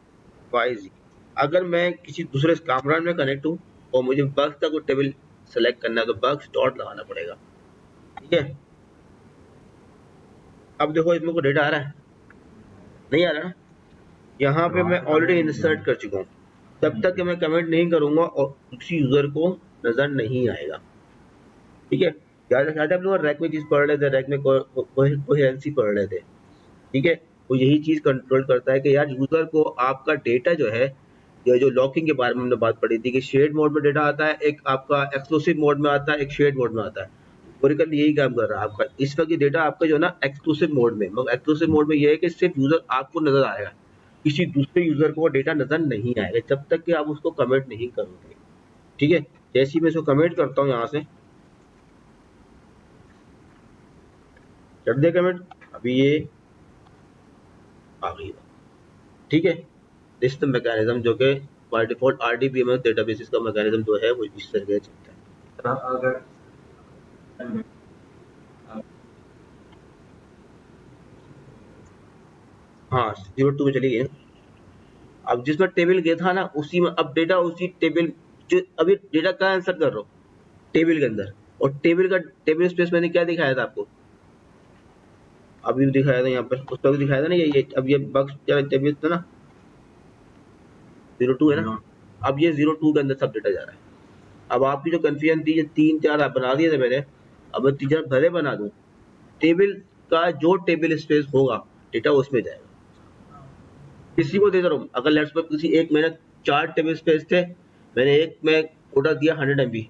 Y G. अगर मैं किसी दूसरे कामरान में कनेक्ट हूँ और मुझे बक्स का कोई टेबल सेलेक्ट करना है तो बक्स डॉट लगाना पड़ेगा। ठीक है, अब देखो इसमें कोई डेटा आ रहा है, नहीं आ रहा ना। यहाँ पे मैं ऑलरेडी इंसर्ट कर चुका हूँ, तब तक कि मैं कमेंट नहीं करूंगा और किसी यूजर को नजर नहीं आएगा। ठीक है, याद आप लोग रैक में चीज पढ़ रहे थे, रैक में कोहेरेंसी पढ़ रहे थे। ठीक है, वो यही चीज कंट्रोल करता है कि यार यूजर को आपका डेटा जो है, ये जो लॉकिंग के बारे में हमने बात पढ़ी थी कि शेड मोड में डेटा आता है, एक आपका एक्सक्लूसिव मोड में आता है, एक शेड मोड में आता है। ओरेकल यही काम कर रहा है आपका, इस वक्त ये डेटा आपका जो है ना एक्सक्लूसिव मोड में, मगर एक्सक्लूसिव मोड में ये है कि सिर्फ यूजर आपको नजर आएगा, किसी दूसरे यूजर को डेटा नजर नहीं आएगा जब तक कि आप उसको कमेंट नहीं करोगे। ठीक है, जैसे ही मैं इसको कमेंट करता हूँ यहाँ से, कर दिया कमेंट, अभी ये आ गई। ठीक है, दिस द मैकेनिज्म जो कि बाय डिफॉल्ट आरडीबीएमएस डेटाबेसेस का मैकेनिज्म जो है वो इस तरह से चलता है। अगर हाँ 02 में चली गई। अब जिसमें टेबल गया था ना, उसी में अब डेटा उसी टेबल, जो अभी डेटा कहाँ इंसर्ट कर रहा हूँ, टेबल के अंदर। और टेबल स्पेस मैंने क्या दिखाया था आपको, अभी भी दिखाया था यहाँ पर, उस पर भी दिखाया था ना, ये अब ये बक्स क्या टेबल था ना, 02 है ना, अब ये 02 के अंदर सब डेटा जा रहा है। अब आपकी जो कन्फ्यूजन थी, ये 3-4 आप बना दिए थे मैंने, अब मैं 3-4 भले बना दूं, टेबल का जो टेबल स्पेस होगा डेटा उसमें जाएगा। किसी को दे रहा हूँ, अगर लेट्स सपोज किसी एक मैंने 4 टेबल स्पेस थे, मैंने एक में कोटा दिया 100 MB,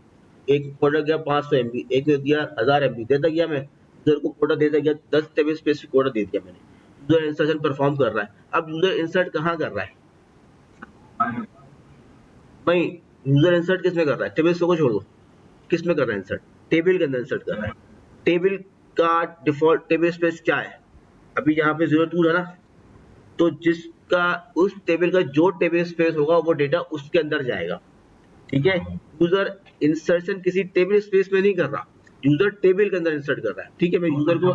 एक कोटा गया 500 MB, एक में दिया 1000 MB, देता गया मैं यूजर को कोटा देता गया, 10 टेबल स्पेस कोटा दे दिया मैंने। यूजर इंसर्शन परफॉर्म कर रहा है। अब यूजर इंसर्ट कहाँ कर रहा है, नहीं, यूजर इंसर्ट किस में कर रहा है, टेबल को छोड़ दो, किस में कर रहा है इंसर्ट, टेबल के अंदर इंसर्ट कर रहा है। टेबल का डिफॉल्ट टेबल स्पेस क्या है, अभी यहाँ पे 02 है ना, तो जिसका उस टेबल का जो टेबल स्पेस होगा वो डेटा उसके अंदर जाएगा। ठीक है, यूजर इंसर्शन किसी टेबल स्पेस में नहीं कर रहा, यूजर टेबल के अंदर इंसर्ट कर रहा है। ठीक है, मैं यूजर को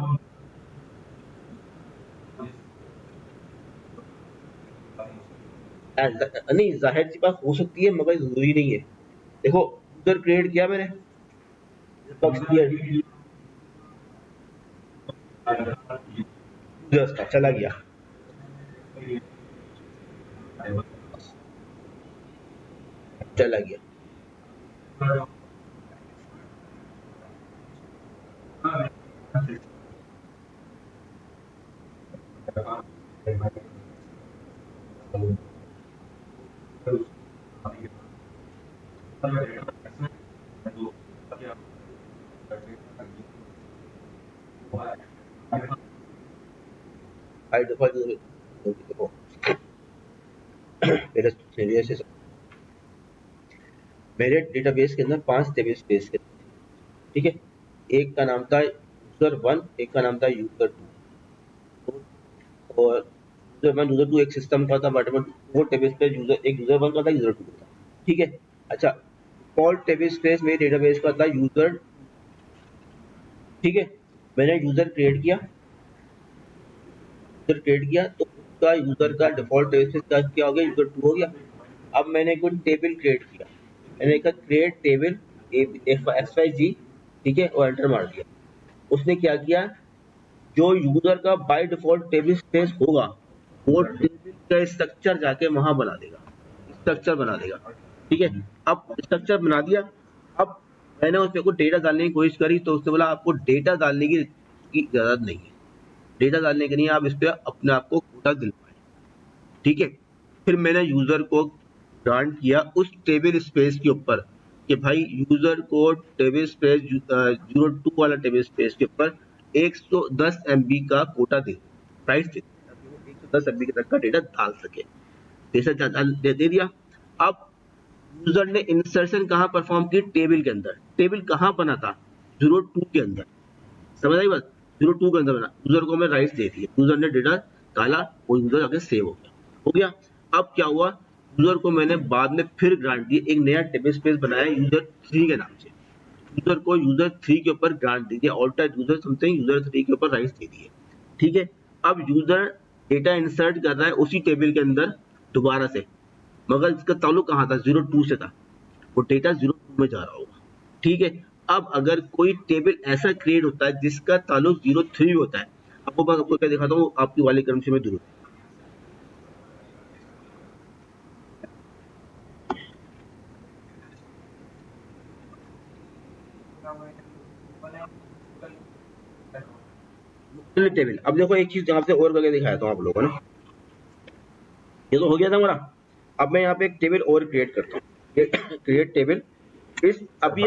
नहीं, जाहिर सी बात हो सकती है मगर जरूरी नहीं है। देखो, यूजर क्रिएट किया मैंने, बक्स दिया, यूजर्स का चला गया, चला गया, बाय डिफॉल्ट। देखो मेरे से मेरे डेटाबेस के अंदर 5 टेबल स्पेस के, ठीक है, एक का नाम था यूजर 1, एक का नाम था यूजर 2, और यूजर 1 यूजर 2 एक सिस्टम का था, बट वो टेबल स्पेस यूजर एक यूजर 1 का था, यूजर 2 का था। ठीक है, अच्छा, डिफॉल्ट टेबल स्पेस मेरे डेटाबेस का था यूजर। ठीक है, मैंने यूजर क्रिएट किया, तो उसका यूजर का डिफॉल्ट टेबल स्पेस क्या हो गया, यूजर 2 हो गया। अब मैंने कोई टेबल क्रिएट किया, मैंने कहा क्रिएट टेबल XYZ, ठीक है, और एंटर मार दिया। उसने क्या किया, जो यूजर का बाय डिफॉल्ट टेबल स्पेस होगा वो टेबल का स्ट्रक्चर जाके वहां बना देगा, स्ट्रक्चर बना देगा। ठीक है, अब स्ट्रक्चर बना दिया। अब मैंने उसमें को डेटा डालने की कोशिश करी, तो उसने बोला आपको डेटा डालने की जरूरत नहीं है, डेटा डालने के लिए आप इस पे अपने आप को कोटा दिलवाएं। ठीक है, फिर मैंने यूजर को ग्रांट किया उस टेबल स्पेस के ऊपर कि भाई यूजर को टेबल स्पेस 02 वाला टेबल स्पेस के ऊपर 110 MB का कोटा दे, प्राइस दे, ताकि वो 110 MB तक का डेटा डाल सके। दे दिया। अब यूजर ने इंसर्शन कहाँ परफॉर्म की, टेबल के अंदर। टेबल कहाँ बना था, 02 के अंदर, समझ आई बात, 02 के अंदर बना। यूजर को मैं राइट्स दे दिए, यूजर ने डेटा डाला, वो यूजर आगे सेव हो गया। अब क्या हुआ, यूजर को मैंने बाद में फिर ग्रांट दी, एक नया टेबल स्पेस बनाया यूजर 3 के नाम से, यूजर को यूजर 3 के ऊपर ग्रांट दी, ऑल्टर यूजर समथिंग यूजर 3 के ऊपर राइट्स दे दिए। ठीक है, अब यूजर डेटा इंसर्ट कर रहा है उसी टेबल के अंदर दोबारा से, मगर इसका ताल्लुक कहाँ था, 02 से था, वो डेटा 02 में जा रहा होगा। ठीक है, अब अगर कोई टेबल ऐसा क्रिएट होता है जिसका ताल्लुक 03 होता है, आपको मैं आपको क्या दिखाता हूँ, आपकी वाली क्रम से मैं दूर। टेबल, अब देखो एक चीज यहाँ से और करके दिखाया था आप लोगों ने, ये तो हो गया था हमारा। अब मैं यहाँ पे एक टेबल और क्रिएट करता हूँ, क्रिएट टेबल। इस अभी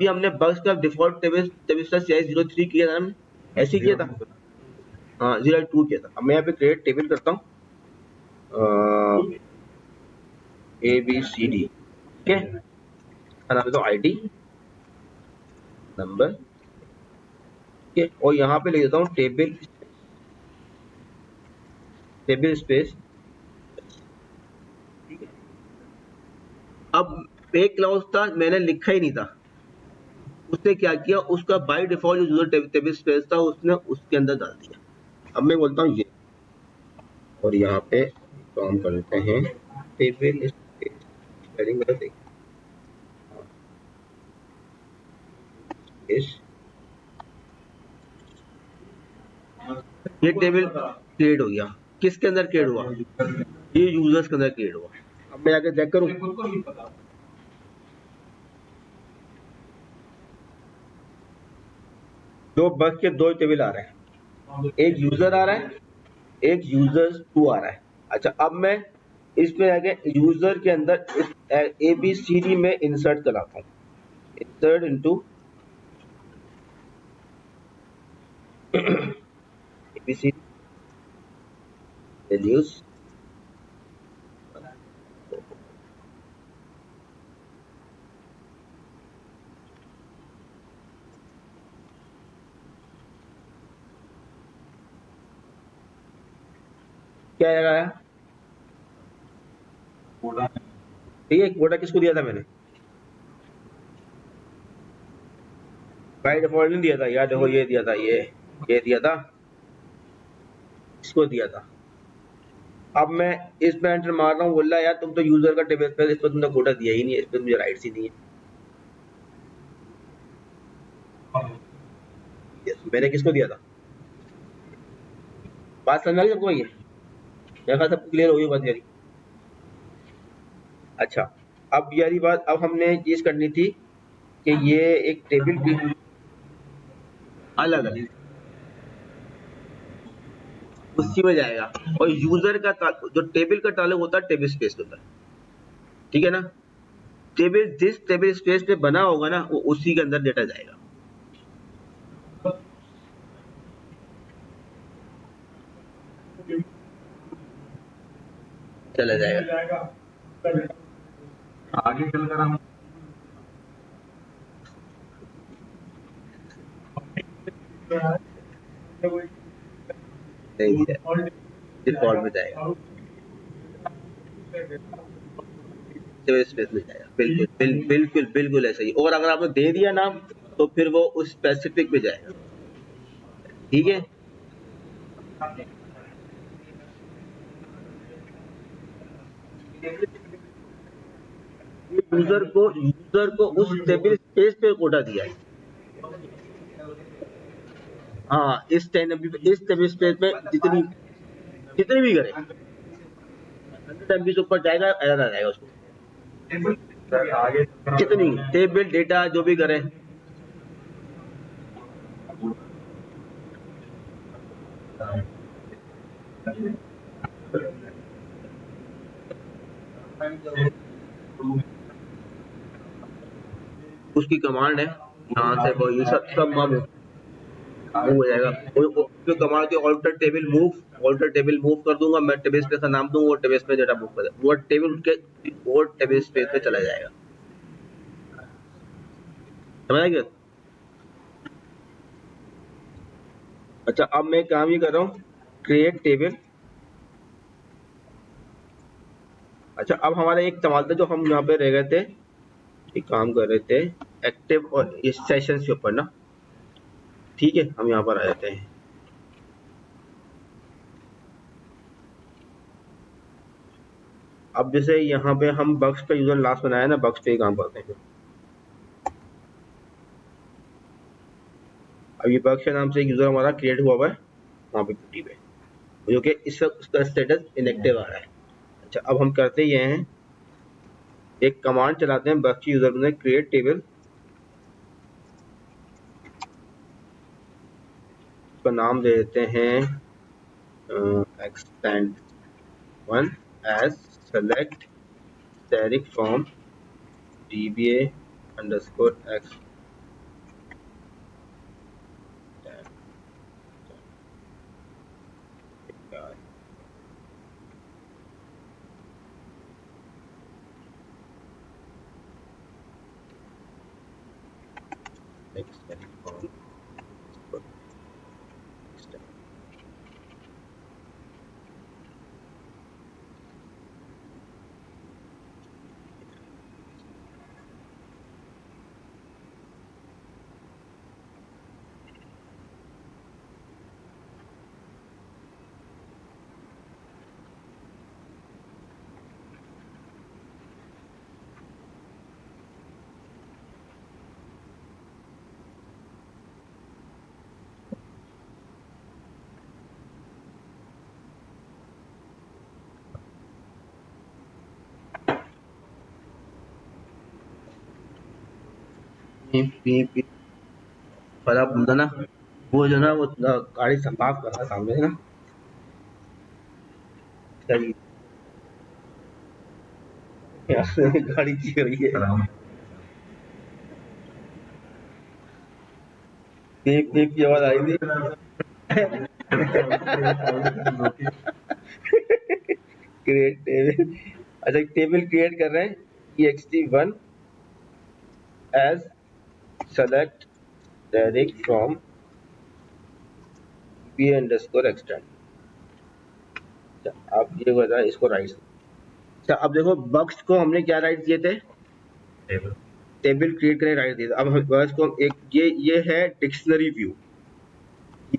हमने बक्स का डिफॉल्ट टेबल स्पेस 03 किया था, हमने ऐसे किया था, हाँ 02 किया था। अब मैं यहाँ पे क्रिएट टेबल करता हूँ, ABCD, ठीक है, नाम देता हूँ ID नंबर, ठीक है, और यहाँ पे लिख देता हूँ टेबल स्पेस। ठीक है, अब एक क्लाउज था मैंने लिखा ही नहीं था, उसने क्या किया, उसका बाय डिफॉल्ट जो यूजर टेबल स्पेस था उसने उसके अंदर डाल दिया। अब मैं बोलता हूँ ये, और यहाँ पे काम करते हैं टेबल स्पेस, स्पेलिंग गलत है, डेटाबेस, ये टेबल क्रिएट हो गया। किसके अंदर क्रिएट हुआ? ये यूजर्स के अंदर क्रिएट हुआ। अब मैं आगे चेक करूं, दो बस के दो टेबल आ रहे हैं, एक यूजर आ रहा है, एक यूजर्स 2 आ रहा है। अच्छा, अब मैं इसमें आगे यूजर के अंदर ए बी सी डी में इंसर्ट कराता हूँ, insert into A B C D values, क्या आया? ठीक है, कोटा किसको दिया था मैंने? बाय डिफॉल्ट नहीं दिया था यार, देखो ये दिया था, ये दिया था, इसको दिया था। अब मैं इसमें एंटर मार रहा हूँ, बोल रहा है यार तुम तो यूजर का टेबल पे, इस पर तुमने कोटा दिया ही नहीं है, इस पर मुझे राइट्स ही नहीं है। मैंने किसको दिया था? बात समझ आ गई सबको? ये मेरे ख्याल सबको क्लियर हो गई बात यारी। अच्छा, अब यारी बात, अब हमने चीज करनी थी कि ये एक टेबल की अलग अलग उसी में जाएगा, और यूजर का जो टेबल का ताल्लुक होता है टेबल स्पेस होता है, ठीक है ना? टेबल जिस टेबल स्पेस पे बना होगा ना, वो उसी के अंदर डेटा जाएगा। चला जाएगा। आगे चलकर हम नहीं डिफॉल्ट में जाएगा, टेबल स्पेस में जाएगा। बिल्कुल बिल्कुल बिल्कुल ऐसा ही। और अगर आपने दे दिया नाम, तो फिर वो उस स्पेसिफिक पे जाएगा, ठीक है? यूजर को उस टेबल स्पेस पे कोटा दिया है। हाँ, इस टेबल स्पेस में जितनी जितनी भी करे 100 MB से ऊपर जाएगा, एरर आ जाएगा उसको। आगे जितनी टेबल डेटा जो भी करे, उसकी कमांड है, यहाँ से वो ये सब मूव हो जाएगा। जो कमांड के ऑल्टर टेबल मूव कर दूंगा मैं, टेबल स्पेस का नाम दूंगा, वो टेबल स्पेस डेटा मूव कर वो टेबल के वो टेबल स्पेस पे चला जाएगा। समझ आ गया? अच्छा, अब मैं काम ये कर रहा हूँ, क्रिएट टेबल। अच्छा, अब हमारा एक सवाल था जो हम यहाँ पे रह गए थे, एक काम कर रहे थे एक्टिव और इस सेशन के ऊपर ना, ठीक है? हम यहाँ पर आ जाते हैं। अब जैसे यहाँ पे हम बक्स का यूजर लास्ट बनाया ना, बक्स पे ही काम करते हैं। अब ये बक्स के नाम से एक यूजर हमारा क्रिएट हुआ हुआ है वहाँ पे पुट्टी पे, जो कि इस वक्त उसका स्टेटस इनएक्टिव आ रहा है। अच्छा, अब हम करते ये हैं, एक कमांड चलाते हैं बक्स यूजर में, क्रिएट टेबल, उसका नाम दे देते हैं extend one as select static from dba underscore x static form पी फला बंदा ना, वो जो ना वो गाड़ी साफ कर रहा है सामने से ना, गाड़ी गाड़ी की रही है, पीप पीप की आवाज आई थी। क्रिएट टेबल, अच्छा टेबल क्रिएट कर रहे हैं, ext1 as select direct from p underscore extend। अच्छा अब ये बता इसको राइट। अच्छा अब देखो बक्स को हमने क्या राइट दिए थे, टेबल क्रिएट करें राइट दिए थे। अब हम बक्स को एक ये है डिक्शनरी व्यू,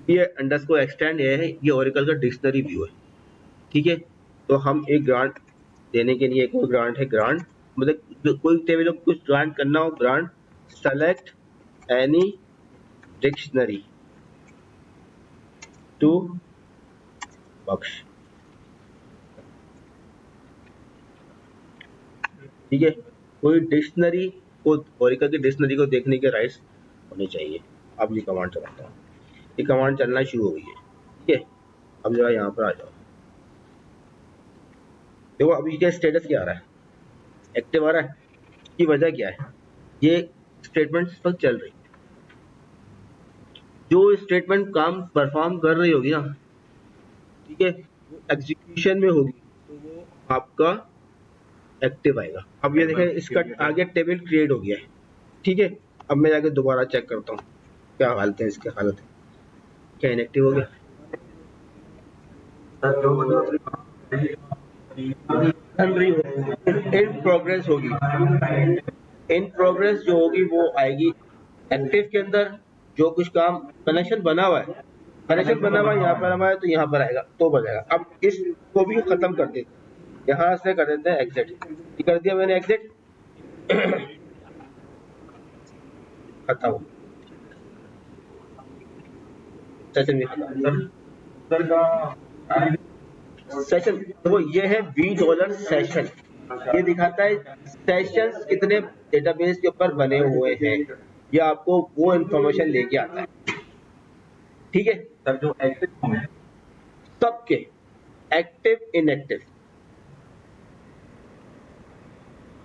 ये अंडरस्कोर एक्सटेंड ये ओरेकल का डिक्शनरी व्यू है, ठीक है। तो हम एक ग्रांट देने के लिए, एक और ग्रांट है ग्रांट, मतलब कोई टेबल को कुछ ग्रांट करना हो, grant select any dictionary to bucks, ठीक है। कोई डिक्शनरी को, ओरेकल की डिक्शनरी को देखने के राइट्स होने चाहिए। अब ये कमांड चलाता हूँ, ये कमांड चलना शुरू हो गई है, ठीक है। अब जरा यहाँ पर आ जाओ, देखो अभी क्या स्टेटस क्या आ रहा है, एक्टिव आ रहा है। इसकी वजह क्या है, ये स्टेटमेंट इस वक्त चल रही है, जो स्टेटमेंट काम परफॉर्म कर रही होगी ना, ठीक है, वो एग्जीक्यूशन में होगी तो वो आपका एक्टिव आएगा। अब ये देखें इसका आगे टेबल क्रिएट हो गया है, ठीक है। अब मैं जाके दोबारा चेक करता हूँ क्या हालत है, इसकी हालत है क्या इनएक्टिव हो गया। इन प्रोग्रेस होगी, इन प्रोग्रेस जो होगी वो आएगी एक्टिव के अंदर। जो कुछ काम कनेक्शन बना हुआ है, कनेक्शन बना हुआ है यहाँ पर हमारा, तो यहाँ पर आएगा तो बजेगा। अब इसको भी खत्म कर देते, यहाँ से कर देते हैं एग्जिट, कर दिया मैंने एग्जिट, खत्म, सेशन भी खत्म। सेशन देखो ये है $20 सेशन, ये दिखाता है सेशंस कितने डेटाबेस के ऊपर बने हुए हैं, ये आपको वो इंफॉर्मेशन लेके आता है, ठीक है। सर जो एक्टिव है सबके एक्टिव इनएक्टिव,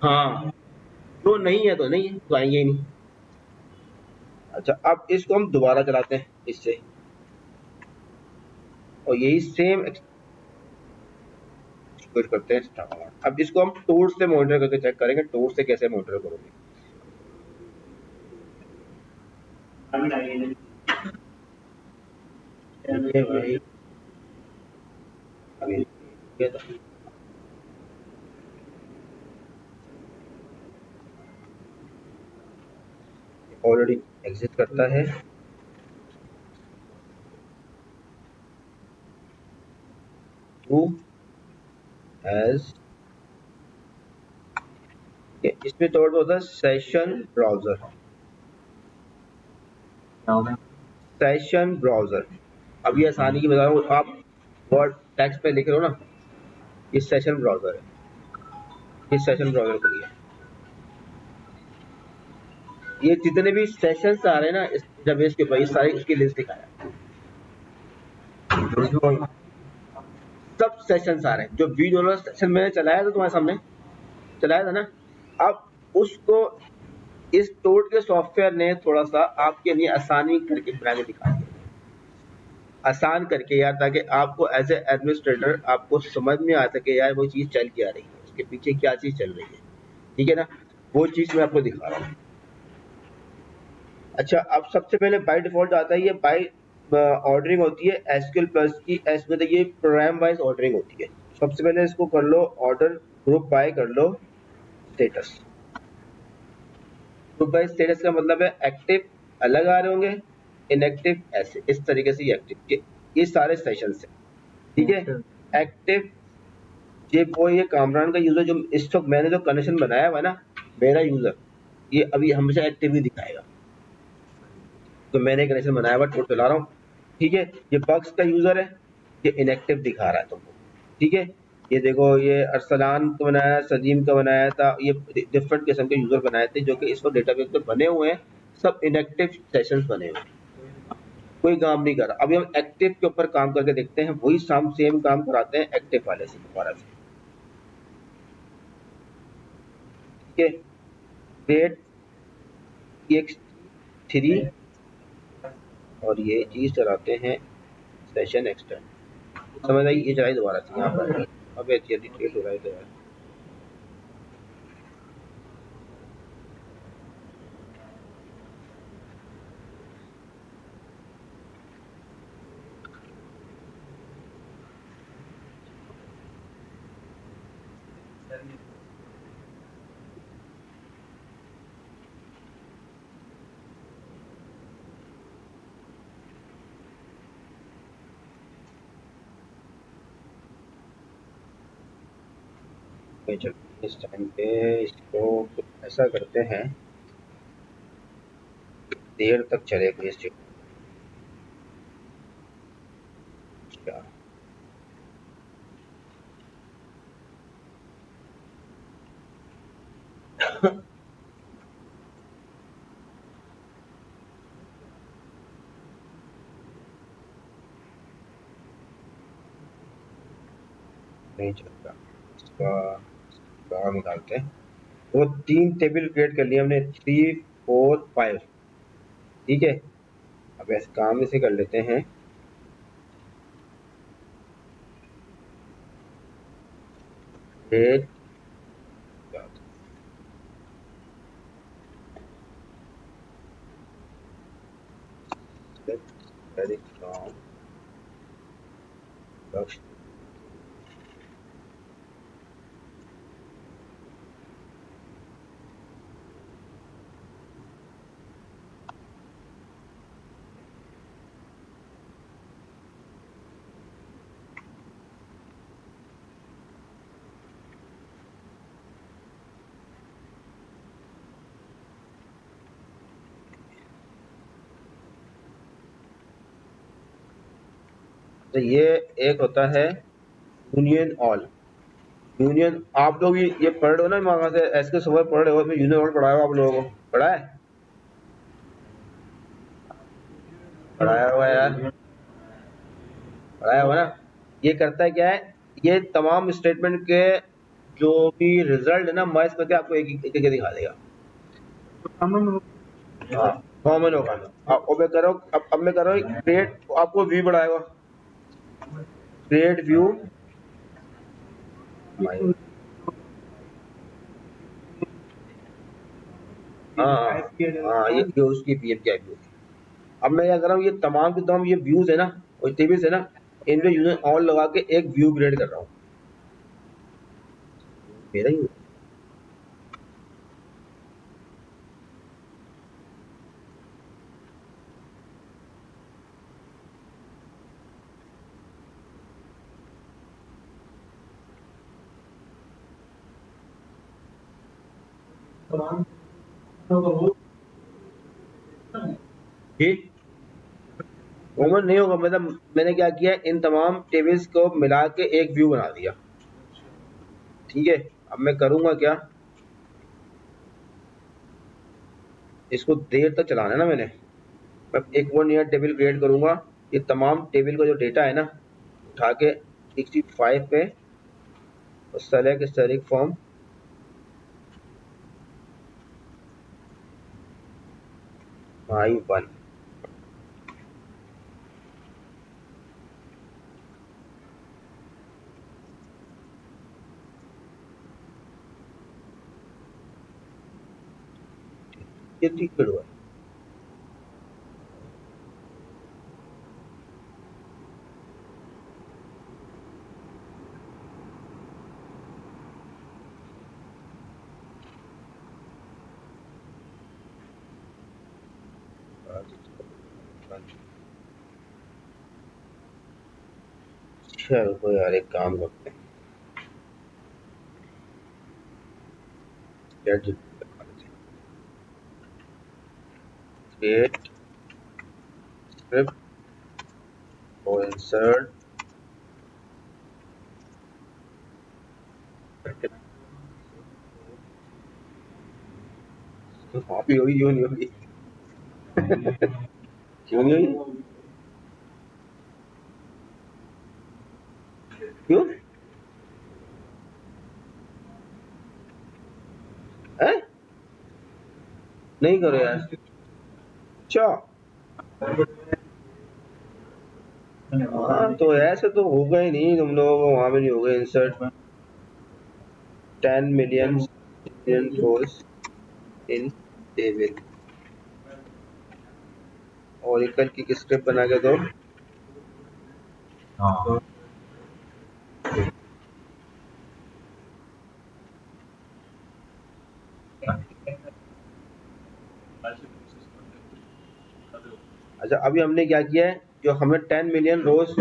हाँ जो नहीं है तो नहीं है, तो आएंगे ही नहीं। अच्छा अब इसको हम दोबारा चलाते हैं इससे, और यही सेम कुछ करते हैं। अब इसको हम टूल से मॉनिटर करके चेक करेंगे, टूल से कैसे मॉनिटर करोगे। ये भाई अभी ये तो ऑलरेडी एग्जिस्ट करता है, टू एज इसमें तो होता है सेशन ब्राउजर, सेशन ब्राउजर। अब ये आसानी की बता रहा हूँ, आप वर्ड टेक्स्ट पे लिख रहे हो ना, ये सेशन ब्राउजर है, ये सेशन ब्राउजर के लिए ये जितने भी सेशंस आ रहे हैं ना इस डेटाबेस के ऊपर, ये सारे इसकी लिस्ट दिखाया, सब सेशंस आ रहे हैं। जो $20 सेशन मैंने चलाया था तुम्हारे सामने, चलाया था ना, अब उसको इस टोड के सॉफ्टवेयर ने थोड़ा सा आपके लिए आसानी करके बना के दिखा दिया, आसान करके यार, ताकि आपको एज ए एडमिनिस्ट्रेटर आपको समझ में आ सके यार वो चीज़ चल क्या रही है, उसके पीछे क्या चीज़ चल रही है, ठीक है ना, वो चीज़ मैं आपको दिखा रहा हूँ। अच्छा अब सबसे पहले बाय डिफॉल्ट आता है ये बाय ऑर्डरिंग होती है एसक्यूएल प्लस की, एस मतलब ये प्रोग्राम वाइज ऑर्डरिंग होती है। सबसे पहले इसको कर लो ऑर्डर ग्रुप बाय, कर लो स्टेटस, ग्रुप बाय स्टेटस का मतलब है एक्टिव अलग आ रहे होंगे, इनएक्टिव ऐसे, इस तरीके से ये एक्टिव, ये सारे सेशन है, ठीक है। एक्टिव ये कामरान का यूजर जो इस वक्त मैंने जो कनेक्शन बनाया हुआ है ना, मेरा यूजर ये अभी हमेशा एक्टिव ही दिखाएगा, तो मैंने कनेक्शन बनाया हुआ टोट चला रहा हूँ, ठीक है। ये बक्स का यूजर है, ये इनएक्टिव दिखा रहा है तुमको, ठीक है। ये देखो ये अरसलान का बनाया, सलीम का बनाया था, ये डिफरेंट किस्म के यूजर बनाए थे जो कि इस वक्त डेटाबेस पे बने हुए हैं, सब इनएक्टिव सेशंस बने हुए, कोई काम नहीं कर रहा। अभी हम एक्टिव के ऊपर काम करके देखते हैं, वही सेम काम कराते हैं एक्टिव वाले से दोबारा से। ठीक है, क्रिएट ext3 और ये चीज चलाते हैं सेशन एक्सटेंड। समझ आई, ये चलाई दोबारा से यहाँ पर। अब जल्दी क्रिएट हो रहा है तो यार, चल इस टाइम पे इसको ऐसा करते हैं, देर तक चलेगा इस चीज क्या। नहीं चलता इसका, बाहर निकालते हैं। वो 3 टेबल क्रिएट कर लिए हमने, 3 4 5। ठीक है, अब ऐसे काम इसे कर लेते हैं। डेट तो ये एक होता है यूनियन ऑल। यूनियन आप लोग ये पढ़ रहे हो ना, वहां से एस के सवाल पढ़ रहे हो, उसमें यूनियन ऑल पढ़ाया हो आप लोगों को, पढ़ा है? पढ़ाया हुआ है यार, पढ़ाया हुआ ना। ये करता है क्या है, ये तमाम स्टेटमेंट के जो भी रिजल्ट है ना, मैच करके आपको एक एक दिखा देगा। हाँ, कॉमन होगा। अब मैं करो, अब मैं करो क्रिएट, आपको व्यू बढ़ाएगा, क्रिएट व्यू। हाँ हाँ, ये उसकी पीएम की व्यू। अब मैं क्या कर रहा हूँ, ये तमाम के तमाम ये व्यूज है ना और टेबल्स है ना, इनमें यूजर ऑल लगा के एक व्यू क्रिएट कर रहा हूँ मेरा ही। ठीक, कॉमन नहीं होगा, मतलब मैंने क्या किया, इन तमाम टेबल्स को मिला के एक व्यू बना दिया। ठीक है, अब मैं करूंगा क्या, इसको देर तक चलाना है ना मैंने। मैं एक और नया टेबल क्रिएट करूंगा, ये तमाम टेबल का जो डेटा है ना उठा के 65 पे और सेलेक्ट स्टैटिक फॉर्म y1। ये ठीक हुआ। चलो यार, एक काम करते हैं, क्रिएट स्क्रिप्ट और इंसर्ट। कॉपी होगी, क्यों नहीं होगी? क्यों नहीं हुई? क्यों है? नहीं करो यार। अच्छा हाँ, तो ऐसे तो होगा ही नहीं, तुम लोगों को वहां भी नहीं होगा insert 10 million rows in table. और एक की स्क्रिप्ट बना के दो। हाँ अच्छा अभी हमने क्या किया है, जो हमें 10 मिलियन रोज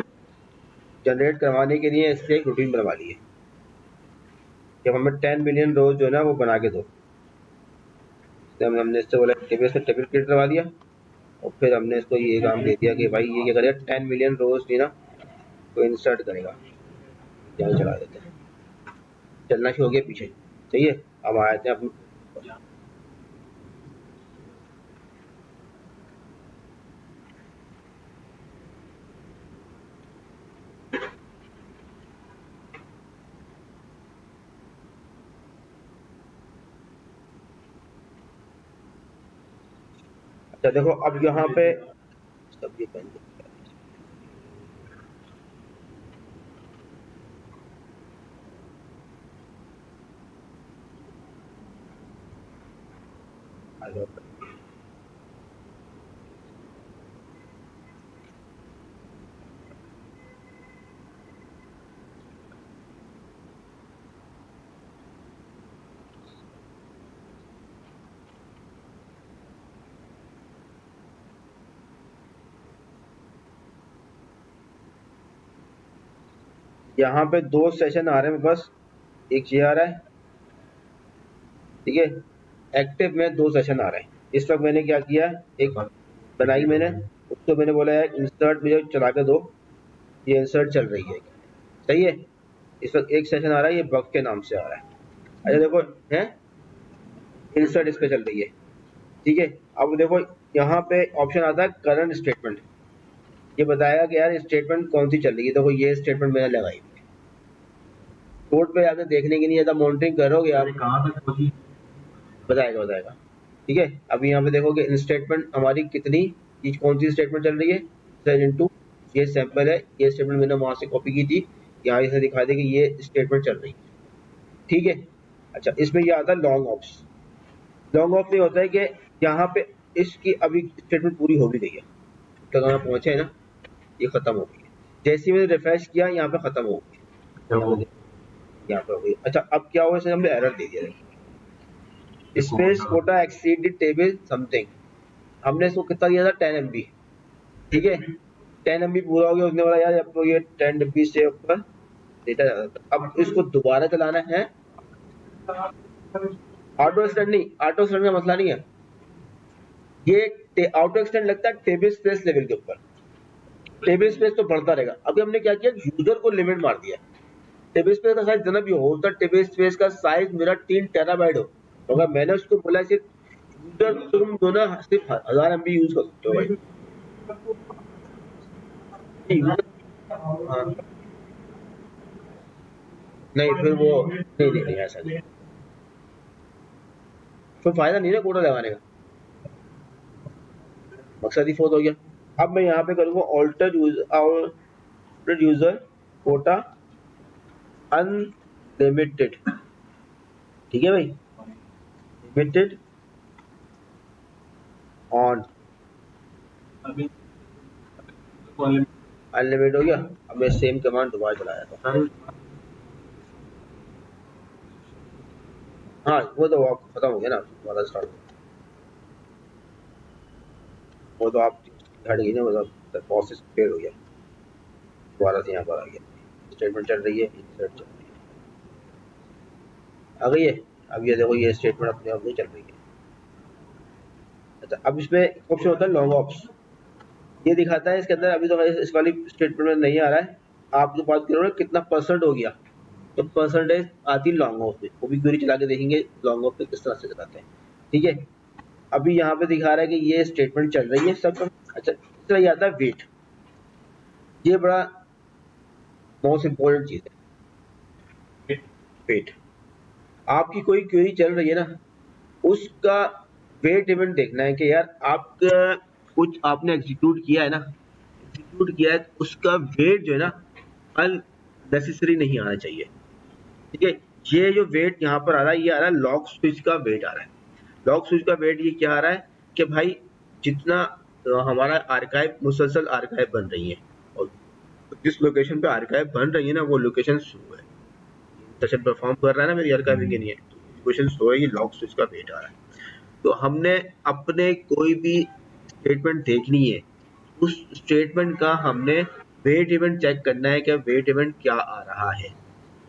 जनरेट करवाने के लिए इसकी एक रूटीन बनवा ली है। जब हमें 10 मिलियन रोज जो है ना वो बना के दो, हमने इससे बोला टेबल से टेबल क्रिएट करवा दिया, और फिर हमने इसको ये काम दे दिया कि भाई ये क्या करेगा, 10 मिलियन रोज नहीं ना तो इंसर्ट करेगा। यहाँ चला देते हैं, चलना शुरू हो गया पीछे। सही है, अब आए थे अपने। अच्छा देखो अब यहाँ पे सब ये बंद यहाँ पे 2 सेशन आ रहे हैं बस, एक ये आ रहा है, ठीक है। एक्टिव में 2 सेशन आ रहे हैं इस वक्त। मैंने क्या किया, एक बनाई मैंने, उसको मैंने बोला है इंसर्ट मुझे चला के दो, ये इंसर्ट चल रही है। सही है, इस वक्त एक सेशन आ रहा है, ये बग के नाम से आ रहा है। अच्छा देखो है इंसर्ट इस पे चल रही है, ठीक है। अब देखो यहाँ पे ऑप्शन आता है करंट स्टेटमेंट, ये बताएगा कि यार स्टेटमेंट कौन सी चल रही है। देखो ये स्टेटमेंट मैंने लगाई, कोड पे जाकर देखने की नहीं, ज़्यादा मॉनिटरिंग करोगे आप कहाँ तक पहुंची? बताएगा बताएगा, ठीक है। अब यहाँ पे देखोगे इन स्टेटमेंट हमारी कितनी, ये कौन सी स्टेटमेंट चल रही है, सेल इनटू ये सैंपल है, ये स्टेटमेंट मैंने वहां से कॉपी की थी, यहाँ इसे दिखा दे कि ये स्टेटमेंट चल रही है, ठीक है। अच्छा इसमें ये आता है लॉन्ग ऑप्स। लॉन्ग ऑफ में होता है कि यहाँ पे इसकी अभी स्टेटमेंट पूरी हो भी गई है, तक हम पहुंचे है ना, ये खत्म हो गई है। जैसे ही मैंने रिफ्रेश किया यहाँ पे खत्म हो गई, यहाँ पे हो गई। अच्छा अब क्या हुआ, इसे हमने एरर दे दिया, space quota exceed table something, हमने इसको कितना दिया था 10 MB, ठीक है। 10 MB पूरा हो गया, उसने बोला यार अब तो ये 10 MB से ऊपर डेटा ज्यादा था। अब इसको दोबारा चलाना है, ऑटो एक्सटेंड नहीं, ऑटो एक्सटेंड का मसला नहीं है, ये ऑटो एक्सटेंड लगता है टेबल स्पेस लेवल के ऊपर, टेबल स्पेस तो बढ़ता रहेगा। अभी हमने क्या किया, यूजर को लिमिट मार दिया, टेबल स्पेस का साइज जितना भी हो, तो टेबल स्पेस का साइज मेरा 3 टेराबाइट हो, अगर मैंने उसको बोला सिर्फ यूजर तुम जो ना सिर्फ 1000 MB यूज कर सकते हो भाई, हाँ, नहीं फिर वो नहीं नहीं नहीं ऐसा नहीं, फिर फायदा नहीं है कोटा लगाने का, मकसद ही फोत हो गया। अब मैं यहाँ पे करूँगा ऑल्टर यूजर कोटा अनलिमिटेड, ठीक है भाई, लिमिटेड ऑन, अनलिमिटेड हो गया। अब मैं सेम कमांड दोबारा चलाया था, हाँ वो तो आप खत्म हो गया ना, दोबारा स्टार्ट, वो तो आप हट गई ना, मतलब प्रोसेस फेल हो गया, दोबारा से यहाँ पर आ गया, स्टेटमेंट चल रही है, इंसर्ट चल रही है, आ गई है। अब ये देखो ये स्टेटमेंट अपने आप नहीं चल रही है। अच्छा अब इसमें ऑप्शन होता है लॉन्ग ऑप्स, ये दिखाता है इसके अंदर, अभी तो इस वाली स्टेटमेंट में नहीं आ रहा है। आप जो बात करो ना कितना परसेंट हो गया, तो परसेंटेज आती है लॉन्ग ऑफ में, वो भी क्वेरी चला के देखेंगे लॉन्ग ऑफ पे किस तरह से चलाते हैं, ठीक है। अभी यहाँ पे दिखा रहा है कि ये स्टेटमेंट चल रही है सब। अच्छा, तीसरा ये आता है वेट। ये बड़ा मोस्ट इम्पोर्टेंट चीज है, वेट। आपकी कोई क्वेरी चल रही है ना, उसका वेट इवेंट देखना है कि यार आपका कुछ आपने एग्जीक्यूट किया है ना, एग्जीक्यूट किया है तो उसका वेट जो है ना अननेसेसरी नहीं आना चाहिए। ठीक है, ये जो वेट यहाँ पर आ रहा है, ये आ रहा है लॉग स्विच का वेट आ रहा है। लॉग स्विच का वेट ये क्या आ रहा है कि भाई जितना हमारा आर्काइव, मुसलसल आर्काइव बन रही है और जिस लोकेशन पे आर्काइव बन रही है ना वो लोकेशन स्लो है, सेशन परफॉर्म कर रहा है ना मेरी आर्काइविंग के लिए, तो लोकेशन स्लो है, ये लॉग स्विच का वेट आ रहा है। तो हमने अपने कोई भी स्टेटमेंट देखनी है, उस स्टेटमेंट का हमने वेट इवेंट चेक करना है कि वेट इवेंट क्या आ रहा है।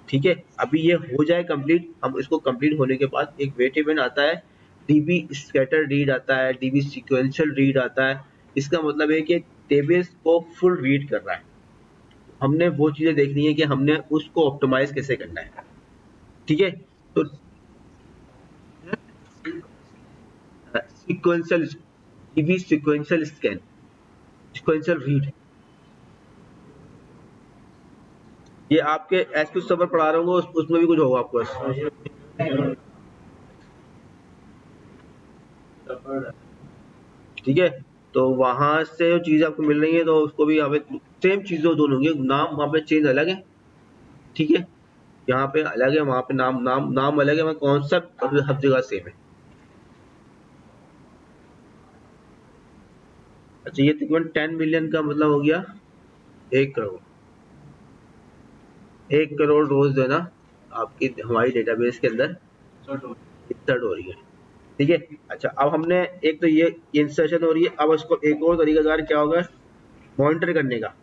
ठीक है, अभी ये हो जाए कंप्लीट, हम इसको कंप्लीट होने के बाद एक वेट इवेंट आता है, डीबी स्कैटर रीड आता है, डीबी सीक्वेंशियल रीड आता है। इसका मतलब है कि डेटाबेस को फुल रीड कर रहा है। हमने वो चीजें देखनी है कि हमने उसको ऑप्टिमाइज कैसे करना है। ठीक है, तो sequential, dB sequential scan, sequential read, ये आपके एसक्यूएल सर्वर पढ़ा रहा हूँ उसमें भी कुछ होगा आपको बस। ठीक है, तो वहां से जो चीज आपको मिल रही है तो उसको भी हमें सेम चीजों दोनों की नाम वहां पे चेंज अलग है। ठीक है, यहाँ पे अलग है, वहां पे नाम नाम नाम अलग है, कॉन्सेप्ट हर जगह सेम है। अच्छा, ये तकरीबन 10 मिलियन का मतलब हो गया 1 करोड़। 1 करोड़ रोज जो है ना आपकी हमारी डेटाबेस के अंदर इंसर्ट हो रही है। ठीक है, अच्छा अब हमने एक तो ये इंसर्शन हो रही है, अब इसको एक और तरीकाकार क्या होगा मॉनिटर करने का।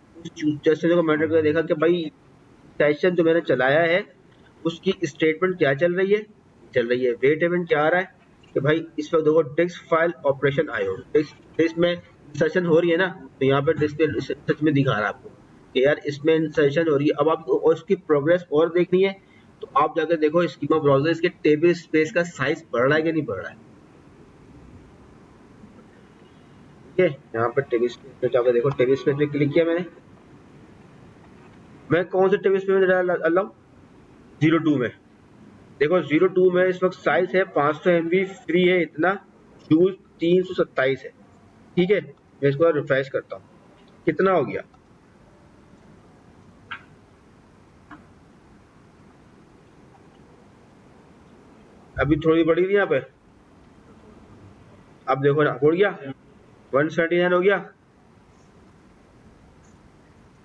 जैसे को मॉनिटर करके देखा कि भाई सेशन जो मैंने चलाया है उसकी स्टेटमेंट क्या चल रही है, वेट इवेंट क्या आ रहा है कि भाई इस वक्त देखो डिस्क फाइल ऑपरेशन आयो, डिस्क में इंसर्शन हो रही है ना, तो यहाँ पे डिस्क सच में दिखा रहा है आपको कि यार इसमें इंसर्शन हो रही है। अब आपको और इसकी प्रोग्रेस और देखनी है तो आप जाकर देखो स्कीमा ब्राउजर, इसके टेबल स्पेस का साइज बढ़ रहा है कि नहीं बढ़ रहा है। ठीक है, यहाँ पर टेबल स्पेस पे जाकर देखो, टेबल स्पेस पे क्लिक किया मैंने, मैं कौन से टेबल स्पेस में डाला हूँ 02 में। देखो 02 में इस वक्त साइज है 500 MB फ्री है, इतना यूज 327 है। ठीक है, मैं इसको रिफ्रेश करता हूँ, कितना हो गया, अभी थोड़ी बढ़ी थी यहाँ पे, अब देखो ना हो गया 179 हो गया,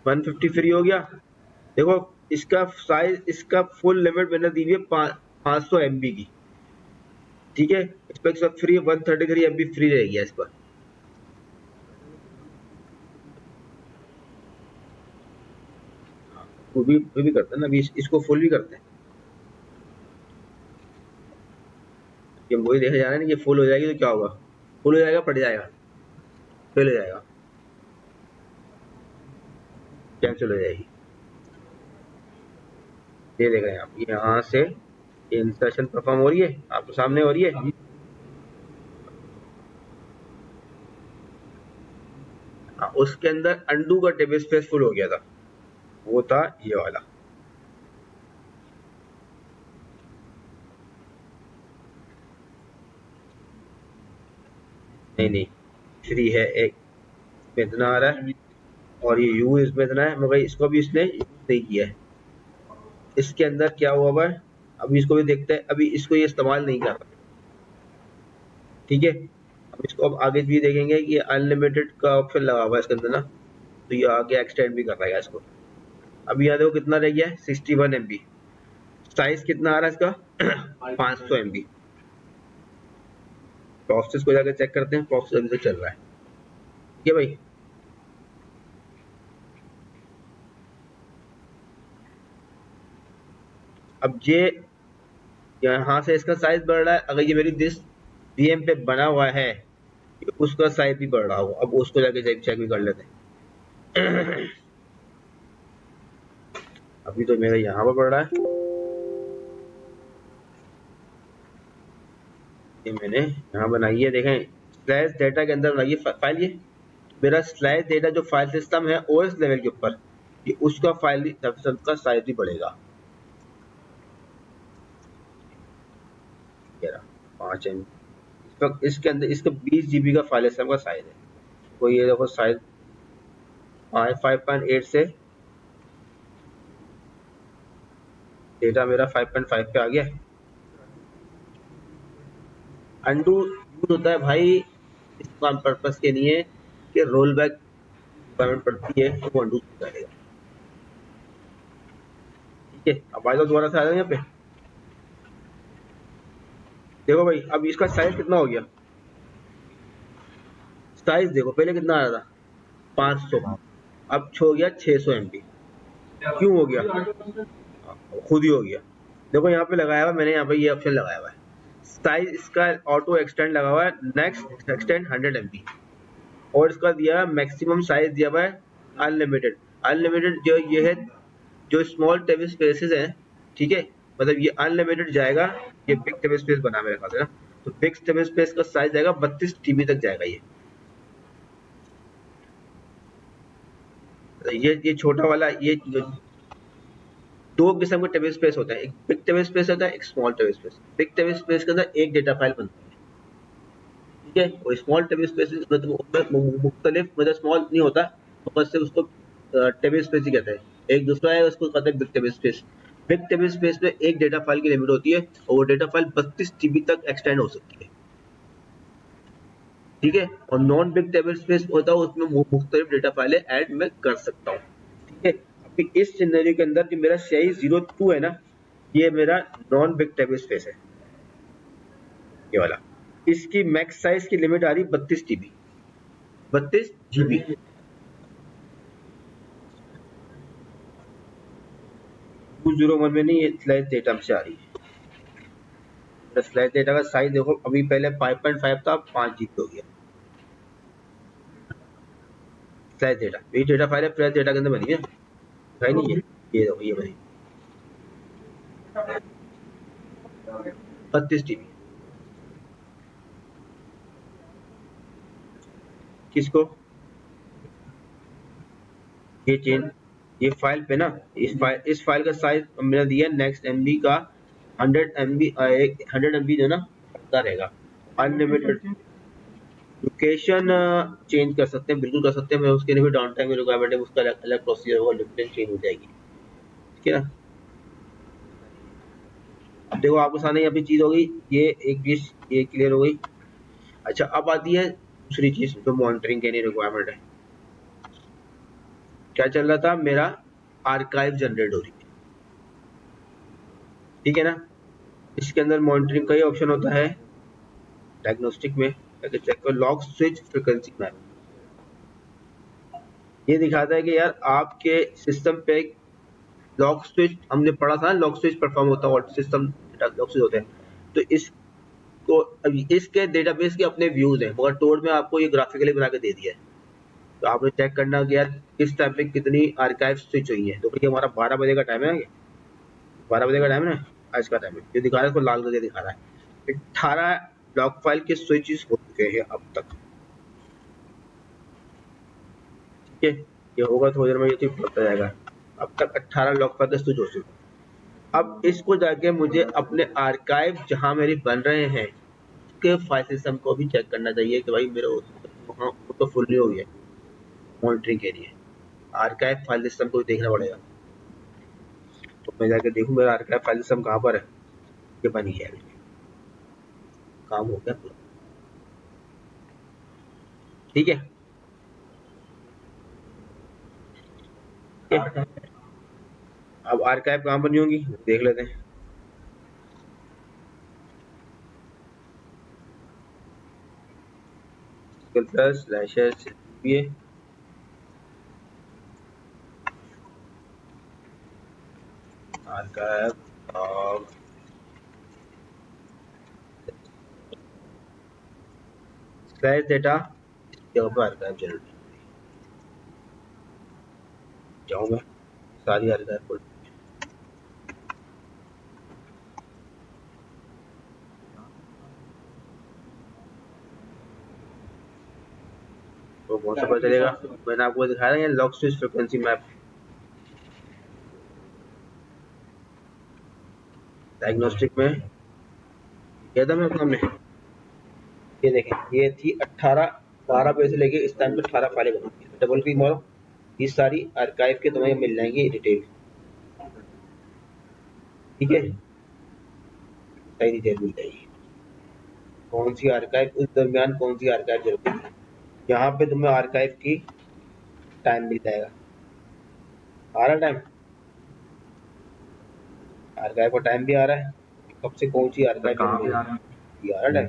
150 फ्री हो गया। देखो इसका साइज, इसका फुल लिमिट मैंने दी हुई है 500 MB की। ठीक है, इस पर सब फ्री है, 133 MB फ्री रहेगी इस पर। वो भी करते हैं ना, अभी इसको फुल भी करते हैं, ये वही देखा जा रहा है ना, ये फुल हो जाएगी तो क्या होगा, फुल हो जाएगा, फट जाएगा, फेल हो जाएगा, कैंसिल हो जाएगी। ये देखा यहाँ से इंसर्शन परफॉर्म हो रही है, आपके सामने हो रही है। उसके अंदर अंडू का टेबल स्पेस फुल हो गया था, वो था ये वाला। नहीं नहीं, फ्री है एक में इतना आ रहा है और ये यू इसमें इतना है, मगर इसको भी इसने यूज नहीं किया है। इसके अंदर क्या हुआ हुआ है, अभी इसको भी देखते हैं, अभी इसको ये इस्तेमाल नहीं कर रहा। ठीक है, अब इसको अब आगे भी देखेंगे कि अनलिमिटेड का ऑप्शन लगा हुआ है इसके अंदर ना, तो ये आगे एक्सटेंड भी कर पाएगा इसको। अभी यहाँ देखो कितना रह गया है 61 MB, साइज कितना आ रहा है इसका 500 MB। प्रोसेस को जाकर चेक करते हैं, प्रोसेस अभी तक चल रहा है। ठीक है भाई, अब ये यहाँ से इसका साइज बढ़ रहा है, अगर ये मेरी दिस VM पे बना हुआ है उसका साइज भी बढ़ रहा होगा, अब उसको जाके चेक भी कर लेते हैं। अभी तो मेरा यहाँ पर बढ़ रहा है, ये मैंने यहाँ बनाई है, देखें स्लैश डेटा के अंदर बनाइए फाइल। ये मेरा स्लैश डेटा जो फाइल सिस्टम है ओएस लेवल के ऊपर, ये उसका फाइल का साइज भी बढ़ेगा। 5 MB इसके अंदर, इसका 20 GB का फाइल सिस्टम का साइज है। तो ये देखो साइज 5.8 से डेटा मेरा 5.5 पे आ गया। अंडू यूज होता है भाई इस काम पर्पस के लिए कि रोल बैक रिक्वायरमेंट पड़ती है तो वो अंडू करेगा। ठीक है, अब आ जाओ दोबारा से आ जाओ यहाँ पे। देखो भाई अब इसका साइज कितना हो गया, साइज देखो पहले कितना आ रहा था 500, अब हो गया 600 MB। क्यों हो गया? खुद ही हो गया। देखो यहाँ पे लगाया हुआ मैंने, यहाँ पे ये ऑप्शन लगाया हुआ है साइज, इसका ऑटो एक्सटेंड लगा हुआ है, नेक्स्ट एक्सटेंड 100 MB, और इसका दिया है मैक्सिमम साइज दिया हुआ है अनलिमिटेड। अनलिमिटेड जो ये है, जो स्मॉल टेबल स्पेसेस हैं, ठीक है, मतलब ये अनलिमिटेड जाएगा, ये बिग टेबल स्पेस बना मेरे ख्याल से ना, तो बिग टेबल स्पेस का साइज जाएगा 32 TB तक जाएगा ये। ये छोटा वाला, ये दो किस्म के टेबल स्पेस होता है, एक बिग टेबल स्पेस होता है, एक small table space. Big table space के अंदर एक डेटा फाइल बनती है, ठीक है, और स्मॉल टेबल स्पेस मुख्तलिफ, मतलब स्मॉल नहीं होता, बस से उसको टेबल स्पेस ही कहते हैं। एक दूसरा है उसको कहते हैं big table space. Big table space में एक डेटा फाइल की लिमिट होती है और वो डेटा फाइल 32 TB तक एक्सटेंड हो सकती है, ठीक है, और नॉन बिग टेबल स्पेस होता है उसमें मुख्तलिफ डेटा फाइलें ऐड मैं कर सकता हूँ, ठीक है। अभी इस सिनेरियो के अंदर जो मेरा CI02 है ना, ये मेरा नॉन बिग टेबल स्पेस है, ये वाला। इसकी मैक्स साइज की लिमिट आ रही 32 TB, 32 GB। 201 में नहीं, ये स्लैश डेटा से आ रही है। स्लैश डेटा का साइज देखो, अभी पहले 5.5 था, 5 GB हो गया। स्लैश डेटा, ये डेटा फाइल है फ्लैश डेटा के अंदर बनी है, दिखाई नहीं है, ये देखो ये बनी 32 TB। किसको? ये चेंज, ये फाइल पे ना, इस फाइल का साइज मैंने दिया नेक्स्ट MB का 100 MB, 100 MB जो ना का रहेगा अनलिमिटेड। लोकेशन चेंज कर सकते हैं, बिल्कुल कर सकते हैं, मैं उसके लिए भी डाउन टाइम रिक्वायरमेंट है, उसका अलग प्रोसीजर होगा, लोकेशन चेंज हो जाएगी, ठीक है ना। अब देखो आपको सामने यहाँ पे चीज हो गई, ये एक चीज ये क्लियर हो गई। अच्छा अब आती है दूसरी चीज जो मॉनिटरिंग के लिए रिक्वायरमेंट है। क्या चल रहा था मेरा, आर्काइव जनरेट हो रही थी, ठीक है ना। इसके अंदर मॉनिटरिंग का ही ऑप्शन होता है, डायग्नोस्टिक में जाके चेक करो, लॉग स्विच फ्रीक्वेंसी मैप। ये दिखाता है कि यार आपके सिस्टम पे लॉग स्विच, हमने पढ़ा था लॉग स्विच परफॉर्म होता है और सिस्टम लॉग स्विच होते हैं, तो इसको अभी इसके डेटाबेस के अपने व्यूज हैं, मगर टोड में आपको ये ग्राफिकली बना के दे दिया है, तो आपने चेक करना कि यार किस टाइम पे कितनी आर्काइव स्विच हुई है। तो ये हमारा 12 बजे का टाइम है, 12 बजे का टाइम है ना, आज का टाइम है, ये दिखा रहा है, इसको लाल करके दिखा रहा है 18 लॉग फाइल के स्विचेस हो चुके हैं अब तक, ठीक है। ये होगा थोड़ी देर में, ये पता जाएगा। अब तक 18 लॉग फाइल के स्विच हो चुके हैं। अब इसको जाके मुझे अपने आर्काइव जहां मेरे बन रहे हैं उसके फाइल सिस्टम को भी चेक करना चाहिए कि भाई मेरा वहाँ वो तो फुल नहीं हो गया। मॉनिटरिंग के लिए आर्काइव फाइल सिस्टम को भी देखना पड़ेगा, तो मैं जाके देखूँ मेरा आर्काइव फाइल सिस्टम कहाँ पर है। ये बन गया, काम हो गया पूरा, ठीक है। अब आर्काइव कहाँ बनी होंगी देख लेते हैं। प्लस स्लैशेस ये आर्काइव और स्लैश डेटा जगह पर आर्काइव जनरेट जाऊँ मैं सारी आर्काइव को। तो कौन सा पता चलेगा? मैंने आपको दिखाया है log switch frequency map diagnostic में किया था मैं हमने। ये देखें, ये थी 12 पे से लेके इस टाइम पे 18 फाइलें बनी थी। डबल क्लिक मारो, ये सारी आर्काइव के तुम्हें मिल जाएंगी डिटेल। ठीक है, सारी डिटेल मिल जाएगी, कौन सी आर्काइव उस दरमियान कौन सी आर्काइव जरूरी है। यहाँ पे तुम्हें आर्काइव की टाइम मिल जाएगा, आ रहा टाइम, आर्काइव का टाइम भी आ रहा है, कब से कौन सी आर्काइव कहाँ पे जरूरी आ है, रहे हैं? ये आ रहा टाइम।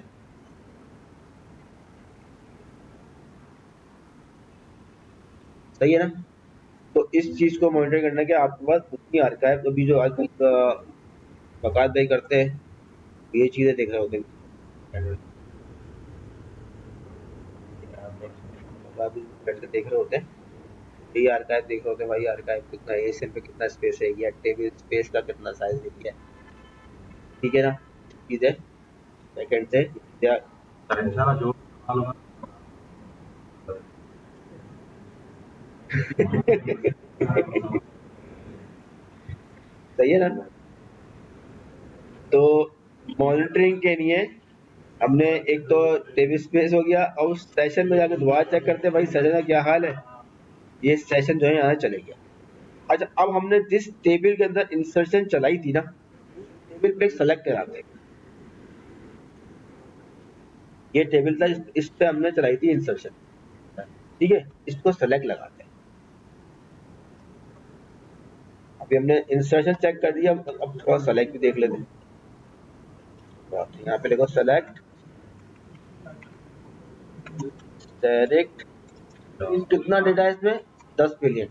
सही है ना? तो इस चीज को मॉनिटर करना कि आपके पास उतनी आर्काइव, अभी जो आजकल बकायद भाई करते हैं ये चीजें देख रहे होते हैं, बैठ के देख रहे होते हैं, ये आर्काइव देख रहे होते हैं भाई, आर्काइव कितना है, एसएन पे कितना स्पेस है, या टेबल स्पेस का कितना साइज है। ठीक है ना? चीजें सेकंड से या ऐसा ना जो मालूम सही है ना? तो मॉनिटरिंग के लिए हमने एक तो टेबल स्पेस हो गया, और उस सेशन में जाकर दोबारा चेक करते हैं भाई सेशन का क्या हाल है, ये सेशन जो है यहाँ चले गया। अच्छा, अब हमने जिस टेबल के अंदर इंसर्शन चलाई थी ना, उस टेबल पे सेलेक्ट कराते हैं, ये टेबल था इस पे हमने चलाई थी इंसर्शन। ठीक है, इसको सेलेक्ट लगाते हैं। अभी हमने इंसर्शन चेक कर दिया, अब थोड़ा सेलेक्ट भी देख लेते हैं। यहाँ पे देखो सेलेक्ट डायरेक्ट, कितना डेटा है इसमें, 10 बिलियन।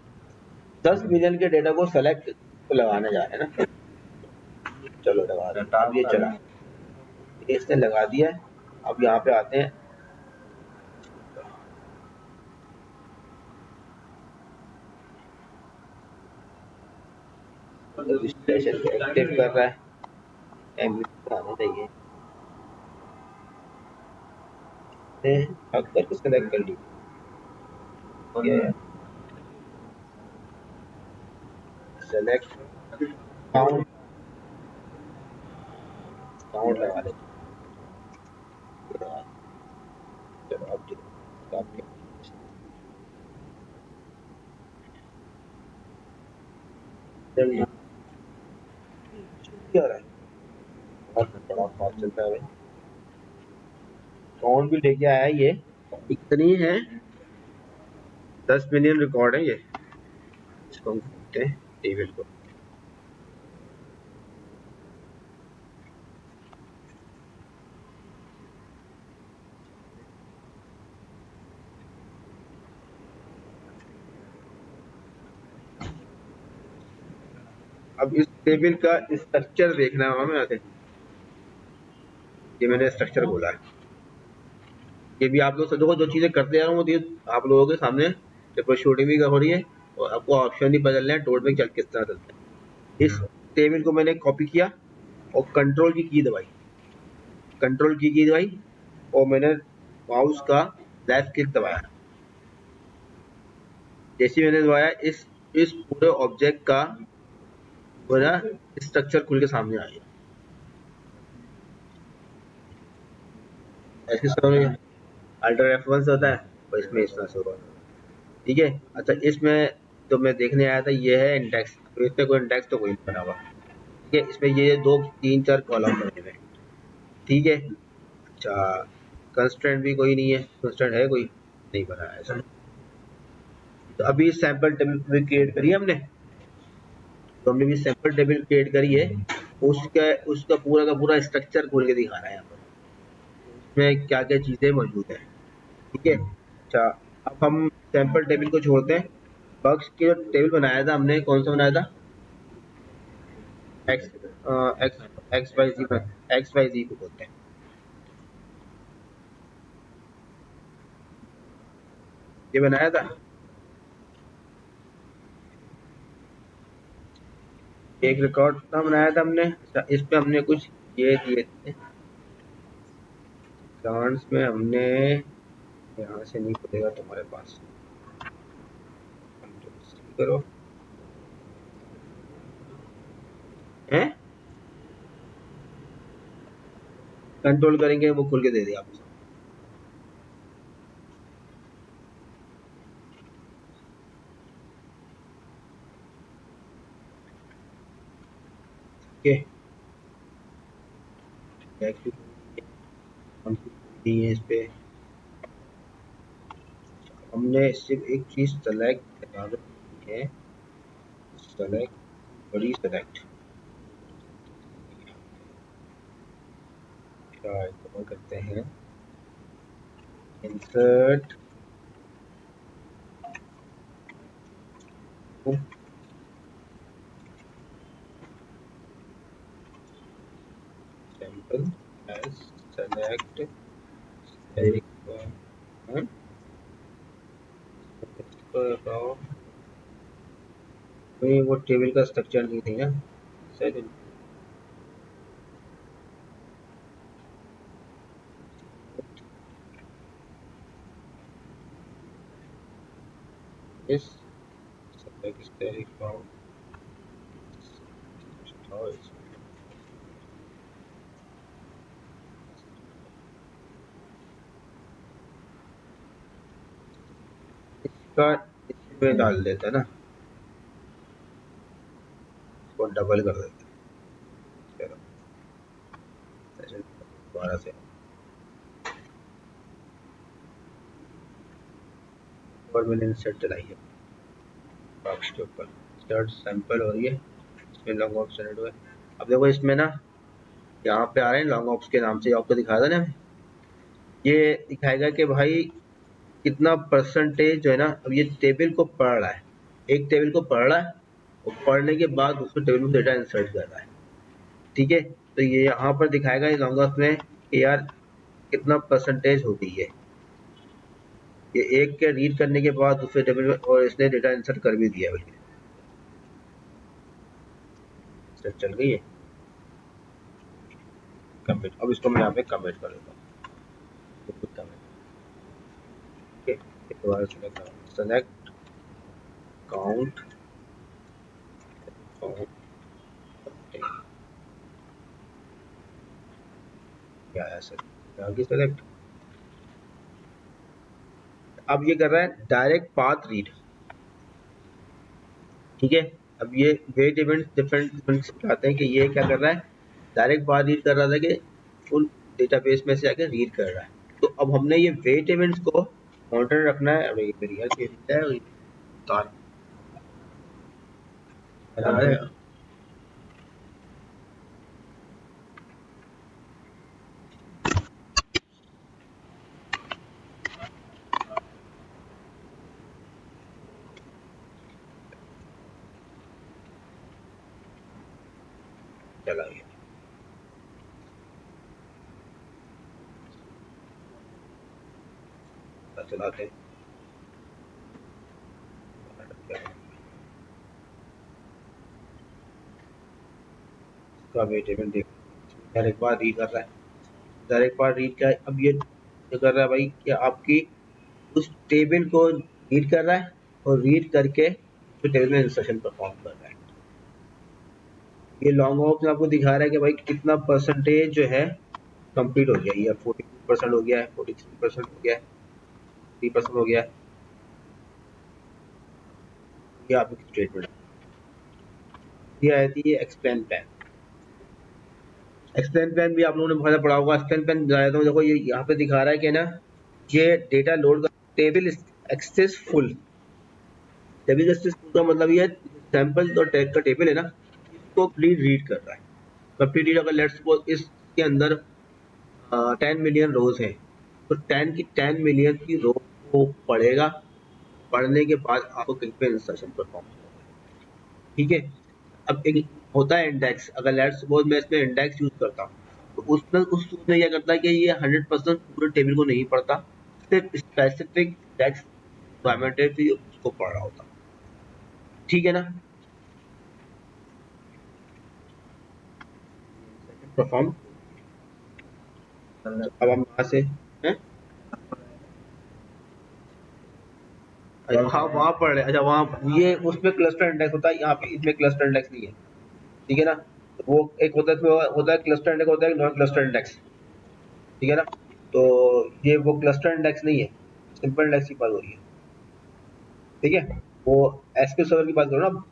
10 बिलियन के डेटा को सेलेक्ट को लगाने जा रहे हैं ना। चलो लगा दें, अब ये चला, इसने लगा दिया है। अब यहाँ पे आते हैं, रजिस्ट्रेशन एक्टिव कर रहा है, एमबी आना चाहिए, अक्सर को सेलेक्ट कर लीजिए, सेलेक्ट काउंट, काउंट लगा लेते हैं। चलो अब क्या रहा है, बहुत बड़ा फास्ट चलता है भाई। काउंट भी लेके आया है, ये इतनी है, 10 मिलियन रिकॉर्ड है ये। इसको हम खोलते हैं टेबल को, अब इस टेबल का स्ट्रक्चर देखना है हमें आगे। ये मैंने स्ट्रक्चर बोला है, ये भी आप लोग देखो, जो चीजें करते जा रहा हूँ वो आप लोगों के सामने ट्रिपल शूटिंग भी हो रही है, और आपको ऑप्शन भी बदलना है टोट में चल किस तरह चलता है। इस टेबल को मैंने कॉपी किया और कंट्रोल की दबाई, कंट्रोल की दबाई, और मैंने माउस का लेफ्ट क्लिक दबाया। जैसे मैंने दबाया, इस पूरे ऑब्जेक्ट का पूरा स्ट्रक्चर खुल के सामने आ गया। ऐसे समझ, अल्टर F1 से होता है, और इसमें इस तरह से होगा। ठीक है, अच्छा इसमें तो मैं देखने आया था, ये है इंडेक्स, तो इसमें कोई इंडेक्स तो कोई नहीं बना हुआ। ठीक है, इसमें ये 2 3 4 कॉलम बने हुए हैं। ठीक है, अच्छा कंस्ट्रेंट भी कोई नहीं है, कंस्ट्रेंट है कोई नहीं बना है ऐसा। तो अभी सैंपल टेबल क्रिएट करी हमने, तो हमने भी सैंपल टेबल क्रिएट करी है, उसका उसका पूरा का पूरा स्ट्रक्चर खोल के दिखा रहा है यहाँ पर, उसमें क्या क्या चीजें मौजूद है। ठीक है, अच्छा अब हम सैंपल टेबल को छोड़ते हैं, बक्स के जो टेबल बनाया था हमने, कौन सा बनाया था, एक्स एक्स एक्स वाई जी, एक्स वाई जी को बोलते हैं। ये बनाया था, एक रिकॉर्ड था बनाया था हमने। अच्छा, इस पे हमने कुछ ये दिए थे, प्लांट्स में हमने यहाँ से नहीं खुलेगा तुम्हारे पास, कंट्रोल करो हैं, कंट्रोल करेंगे वो खुल के दे देगा आपको। ओके नहीं है इस पे, हमने सिर्फ एक चीज सेलेक्ट करनी है, सेलेक्ट बड़ी सेलेक्ट, क्या इस्तेमाल करते हैं, इंसर्ट सैंपल एज सेलेक्ट वो टेबल का स्ट्रक्चर नहीं थी ना, सेकंड इस सेलेक्ट स्टैटिक फॉर्म इसका इसमें डाल देता है ना, इसको डबल कर देते हैं, चलो सेशन दोबारा से और मैंने इंसर्ट चलाई है बॉक्स के ऊपर, स्टार्ट सैंपल और ये इसमें लॉन्ग ऑप्स जनरेट हुआ है। अब देखो इसमें ना यहाँ पे आ रहे हैं लॉन्ग ऑप्स के नाम से, आपको दिखा था ना, ये दिखाएगा कि भाई कितना परसेंटेज जो है ना, अब ये टेबल को पढ़ रहा है, एक टेबल को पढ़ रहा है और पढ़ने के बाद दूसरे टेबल में डेटा इंसर्ट कर रहा है, ठीक है। तो ये यहाँ पर दिखाएगा इस लॉन्ग ऑप्स में कि यार कितना परसेंटेज हो गई है, ये एक के रीड करने के बाद दूसरे टेबल में, और इसने डेटा इंसर्ट कर भी दिया बल्कि चल गई है कमिट। अब इसको मैं यहाँ पे कमिट कर देता हूँ, दोबारा सेलेक्ट काउंट क्या है सर आगे सेलेक्ट। अब ये कर रहा है डायरेक्ट पाथ रीड, ठीक है। अब ये वेट इवेंट डिफरेंट आते हैं कि ये क्या कर रहा है, डायरेक्ट पाथ रीड कर रहा था कि फुल डेटाबेस में से आके रीड कर रहा है। तो अब हमने ये वेट इवेंट्स को मॉनिटर रखना है। अरे मेरी यार ये है तार है, चला गया चलाते हैं इसका वेट इवेंट देख, डायरेक्ट पाथ रीड कर रहा है, डायरेक्ट पाथ रीड का अब ये कर रहा है भाई कि आपकी उस टेबल को रीड कर रहा है और रीड करके तो टेबल में इंसर्शन परफॉर्म कर रहा है। ये लॉन्ग ऑफ में आपको दिखा रहा है कि भाई कितना परसेंटेज जो है कंप्लीट हो गया, ये 42% हो गया है, 43% हो गया है, 3% हो गया है। ये आपकी स्टेटमेंट ये आई थी, ये एक्सप्लेन प्लान। एक्सप्लेन प्लान भी आप लोगों ने बहुत पढ़ा होगा। एक्सप्लेन प्लान बताया था, देखो ये यहाँ पे दिखा रहा है कि ना ये डेटा लोड का table access full, table access full का मतलब ये सैंपल और टैग का टेबल है ना, इसको कंप्लीट रीड कर रहा है। कंप्लीट रीड अगर लेट्स सपोज इसके अंदर 10 मिलियन रोज हैं, तो 10 मिलियन की रो को पढ़ेगा, पढ़ने के बाद आपको कहीं पे इंसर्शन परफॉर्म होगा, ठीक है। अब एक होता है इंडेक्स, अगर लेट्स सपोज मैं इसमें इंडेक्स यूज करता हूँ, तो उसमें उस में क्या करता है कि ये 100% पूरे टेबल को नहीं पढ़ता, सिर्फ स्पेसिफिक इंडेक्स रिक्वायरमेंट थी उसको पढ़ रहा होता, ठीक है ना। परफॉर्म अब हम यहाँ से हैं हाँ वहाँ पढ़ रहे, अच्छा वहाँ ये उसमें क्लस्टर इंडेक्स होता है, यहाँ पे इसमें क्लस्टर इंडेक्स नहीं है, ठीक है ना। तो वो एक होता है, इसमें होता है क्लस्टर इंडेक्स, होता है नॉन क्लस्टर इंडेक्स, ठीक है ना। तो ये वो क्लस्टर इंडेक्स नहीं है, सिंपल इंडेक्स की बात हो रही है, ठीक है। वो एसक्यू सर्वर की बात करो ना,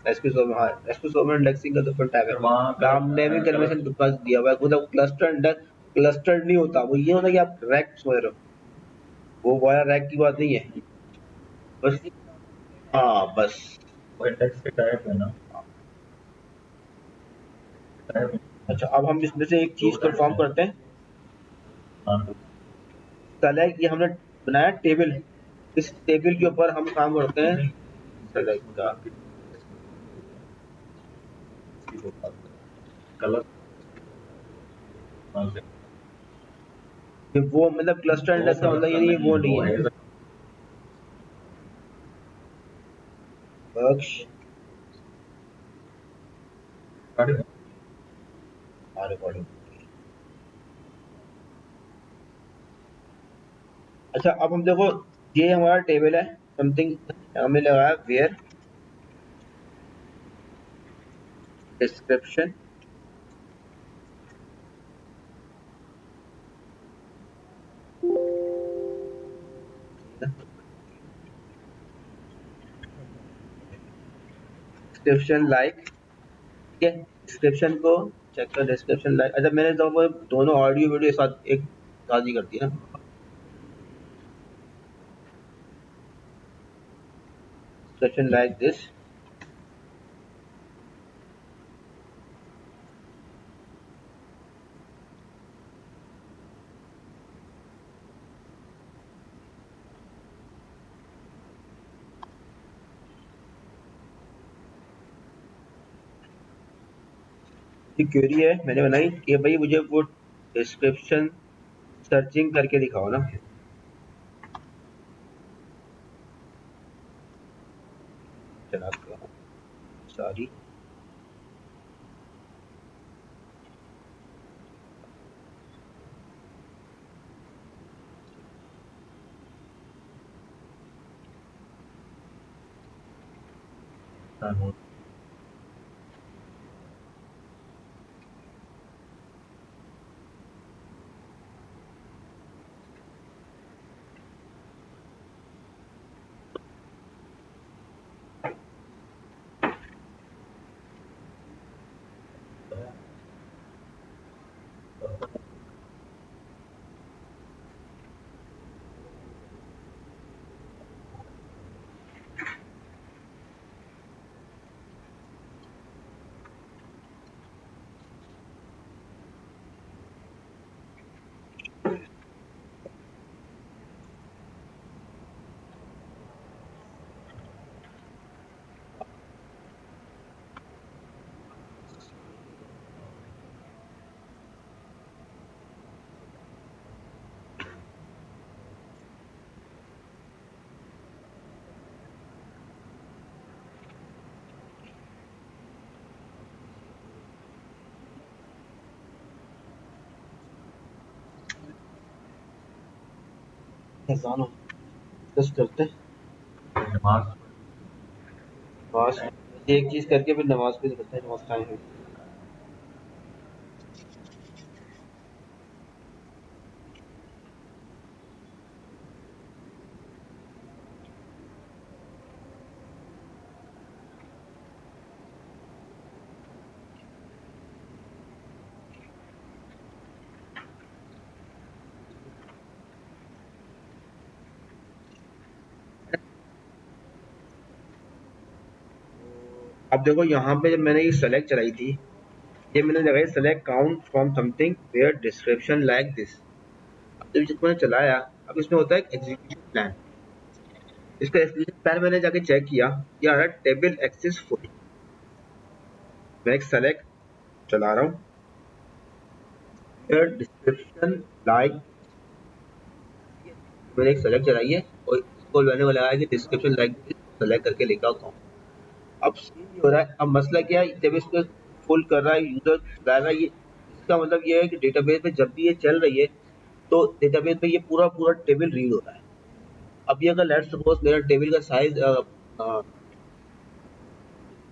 एसक्यू सर्वर, हाँ एसक्यू सर्वर इंडेक्सिंग का डिफरेंट टाइप है, नाम नेमिंग कन्वेंशन के पास दिया हुआ है, मतलब क्लस्टर इंडेक्स क्लस्टर्ड नहीं होता, वो ये होता है कि आप रैक समझ रहे हो, वो वाला रैक की बात नहीं है बस। हाँ बस। वो इंडेक्स के टाइप है ना, टाइप अच्छा अब हम इसमें से एक चीज परफॉर्म करते हैं, हाँ सेलेक्ट, ये हमने बनाया टेबल, इस टेबल के ऊपर हम काम करते हैं सेलेक्ट का। कलर ये वो मतलब क्लस्टर इंडेक्स का मतलब ये नहीं है, वो नहीं है बख्श हमारे बॉडी। अच्छा अब हम देखो, ये हमारा टेबल है समथिंग, हमने लगाया वेयर डिस्क्रिप्शन, डिस्क्रिप्शन लाइक, ठीक है। डिस्क्रिप्शन को चेक कर, डिस्क्रिप्शन लाइक, अच्छा मैंने तो वो दोनों ऑडियो वीडियो साथ एक साथ ही कर दिया ना, डिस्क्रिप्शन लाइक दिस, क्वेरी है मैंने बनाई कि भाई मुझे वो डिस्क्रिप्शन सर्चिंग करके दिखाओ ना, चला सॉरी। डिस्कस करते हैं नमाज नमाज, एक चीज करके फिर नमाज पे करते हैं, नमाज टाइम है। अब देखो यहाँ पे जब मैंने ये सेलेक्ट चलाई थी, ये मैंने लगाई select count from something where description like this, अब जब जिसको मैंने चलाया, अब इसमें होता है एग्जीक्यूशन प्लान, इसका एग्जीक्यूशन प्लान मैंने जाके चेक किया, ये आ रहा है टेबल एक्सेस फुल, मैं एक सेलेक्ट चला रहा हूँ वेयर डिस्क्रिप्शन लाइक, मैंने एक सेलेक्ट चलाई है और इसको मैंने लगाया कि डिस्क्रिप्शन लाइक दिस, सेलेक्ट करके लेकर आता हूँ। अब सीन ये हो रहा है, अब मसला क्या है, जब इसको फुल कर रहा है यूजर चला रहा है ये, इसका मतलब ये है कि डेटाबेस में जब भी ये चल रही है तो डेटाबेस में ये पूरा पूरा टेबल रीड हो रहा है। अभी अगर लेट्स सपोज मेरा टेबल का साइज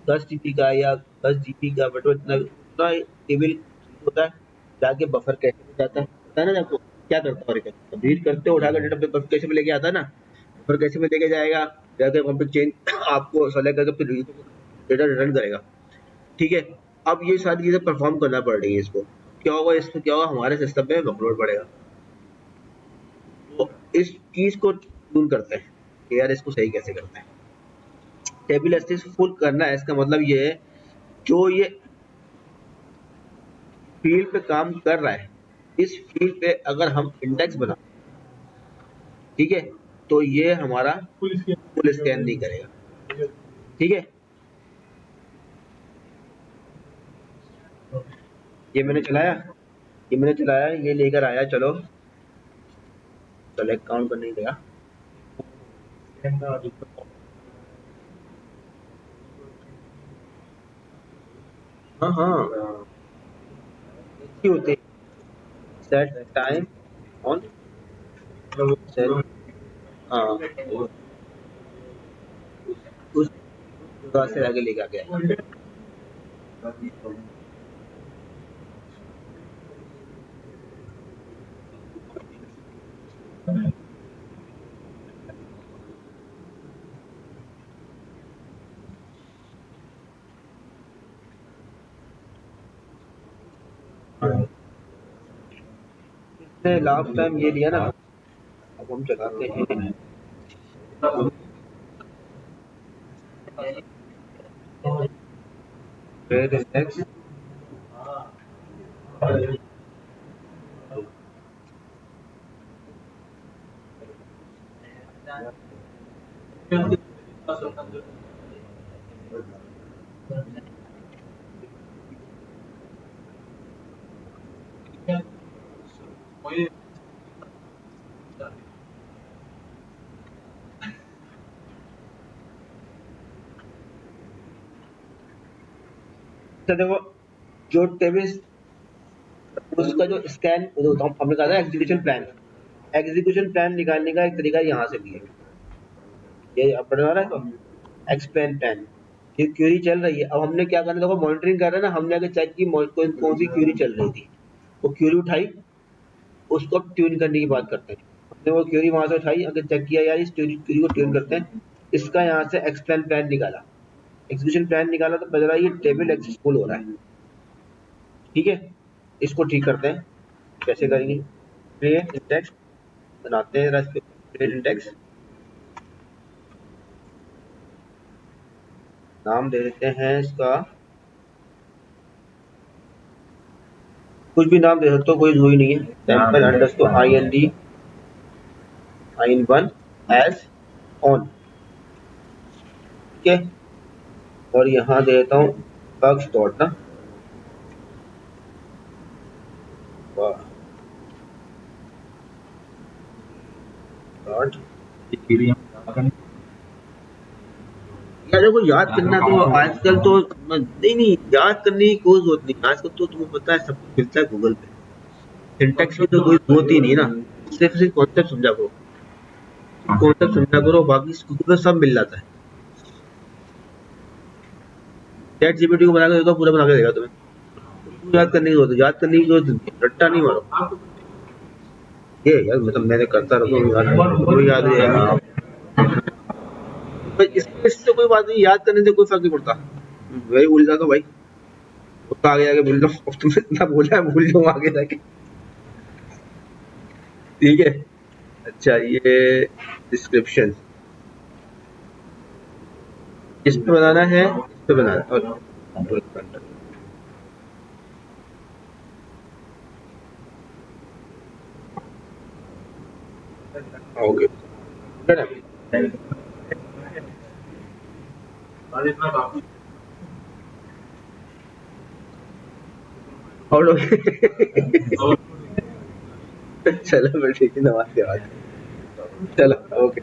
10 जीबी का या 10 जीबी का बट इतना इतना टेबल होता है, जाके बफर कैसे में जाता है पता है ना आपको, क्या करता है रीड करते हो उठाकर डेटा बफर कैसे में लेके आता है ना, बफर कैसे में लेके जाएगा, जाके वहाँ पे चेंज आपको सेलेक्ट करके फिर डेटा रिटर्न करेगा। ठीक है, अब ये सारी चीजें परफॉर्म करना पड़ रही है इसको, क्या होगा इसमें, क्या होगा हमारे सिस्टम में वर्कलोड बढ़ेगा। तो इस चीज को ट्यून करते हैं कि यार इसको सही कैसे करते हैं। टेबल एस्टिस फुल करना है, इसका मतलब ये है जो ये फील्ड पे काम कर रहा है, इस फील्ड पे अगर हम इंडेक्स बना, ठीक है, तो ये हमारा फुल स्कैन नहीं करेगा। ठीक है, ये मैंने चलाया, ये मैंने चलाया, ये लेकर आया, चलो सेलेक्ट काउंट करने देगा। हाँ हाँ अच्छी होती है, सेट टाइम ऑन सेट, हाँ उस जगह से आगे लेके आ गया। इसने लास्ट टाइम ये लिया ना, अब हम चलाते हैं फिर इंडेक्स, तो देखो जो टेबल उसका जो स्कैन हमने कहा था एग्जीक्यूशन प्लान, एग्जीक्यूशन प्लान निकालने का एक तरीका यहाँ से भी है, ये अब बना रहा है तो एक्सप्लेन प्लान, ये क्वेरी चल रही है, अब हमने क्या करना, देखो मॉनिटरिंग कर रहे हैं ना, हमने अगर चेक की कौन सी क्वेरी चल रही थी, वो क्वेरी उठाई, उसको अब ट्यून करने की बात करते हैं। हमने वो क्वेरी वहां से उठाई, अगर चेक किया यार इस क्वेरी को ट्यून करते हैं, इसका यहाँ से एक्सप्लेन प्लान निकाला, एग्जीक्यूशन प्लान निकाला, तो बज रहा है ये टेबल एक्सेसफुल हो रहा है। ठीक है, इसको ठीक करते हैं, कैसे करेंगे, क्रिएट इंडेक्स बनाते हैं, क्रिएट इंडेक्स, नाम दे देते हैं इसका, कुछ भी नाम दे सकते हो, कोई जरूरी नहीं है, sample underscore in1 as on. ठीक है, और यहाँ दे देता हूँ बग्स डॉट ना, डॉट यार देखो याद करना तो आजकल तो नहीं याद करने की कोई जरूरत नहीं, आजकल तो तुम्हें पता है सब कुछ मिलता है गूगल पे, सिंटेक्स की तो कोई जरूरत ही नहीं ना, सिर्फ कॉन्सेप्ट समझा करो, कॉन्सेप्ट समझा करो, बाकी गूगल पे सब मिल जाता है। चैट जीपीटी को बना के देता हूँ, पूरा बना के देगा तुम्हें, याद करने की जरूरत है, याद करने की जरूरत नहीं, रट्टा नहीं मारो। ये यार मतलब मैंने करता रहता हूँ, कोई याद नहीं है, इससे कोई बात नहीं, याद करने से कोई फर्क नहीं पड़ता, वही भूल जाता भाई, उसका आगे आगे भूल लो, अब तुमने इतना बोला है भूल जाऊँ आगे जाके। ठीक है, अच्छा ये डिस्क्रिप्शन इस पे बनाना है, इस पे बनाना है, और ओके और चलो फिर ठीक है, नमाज के बाद चलो ओके।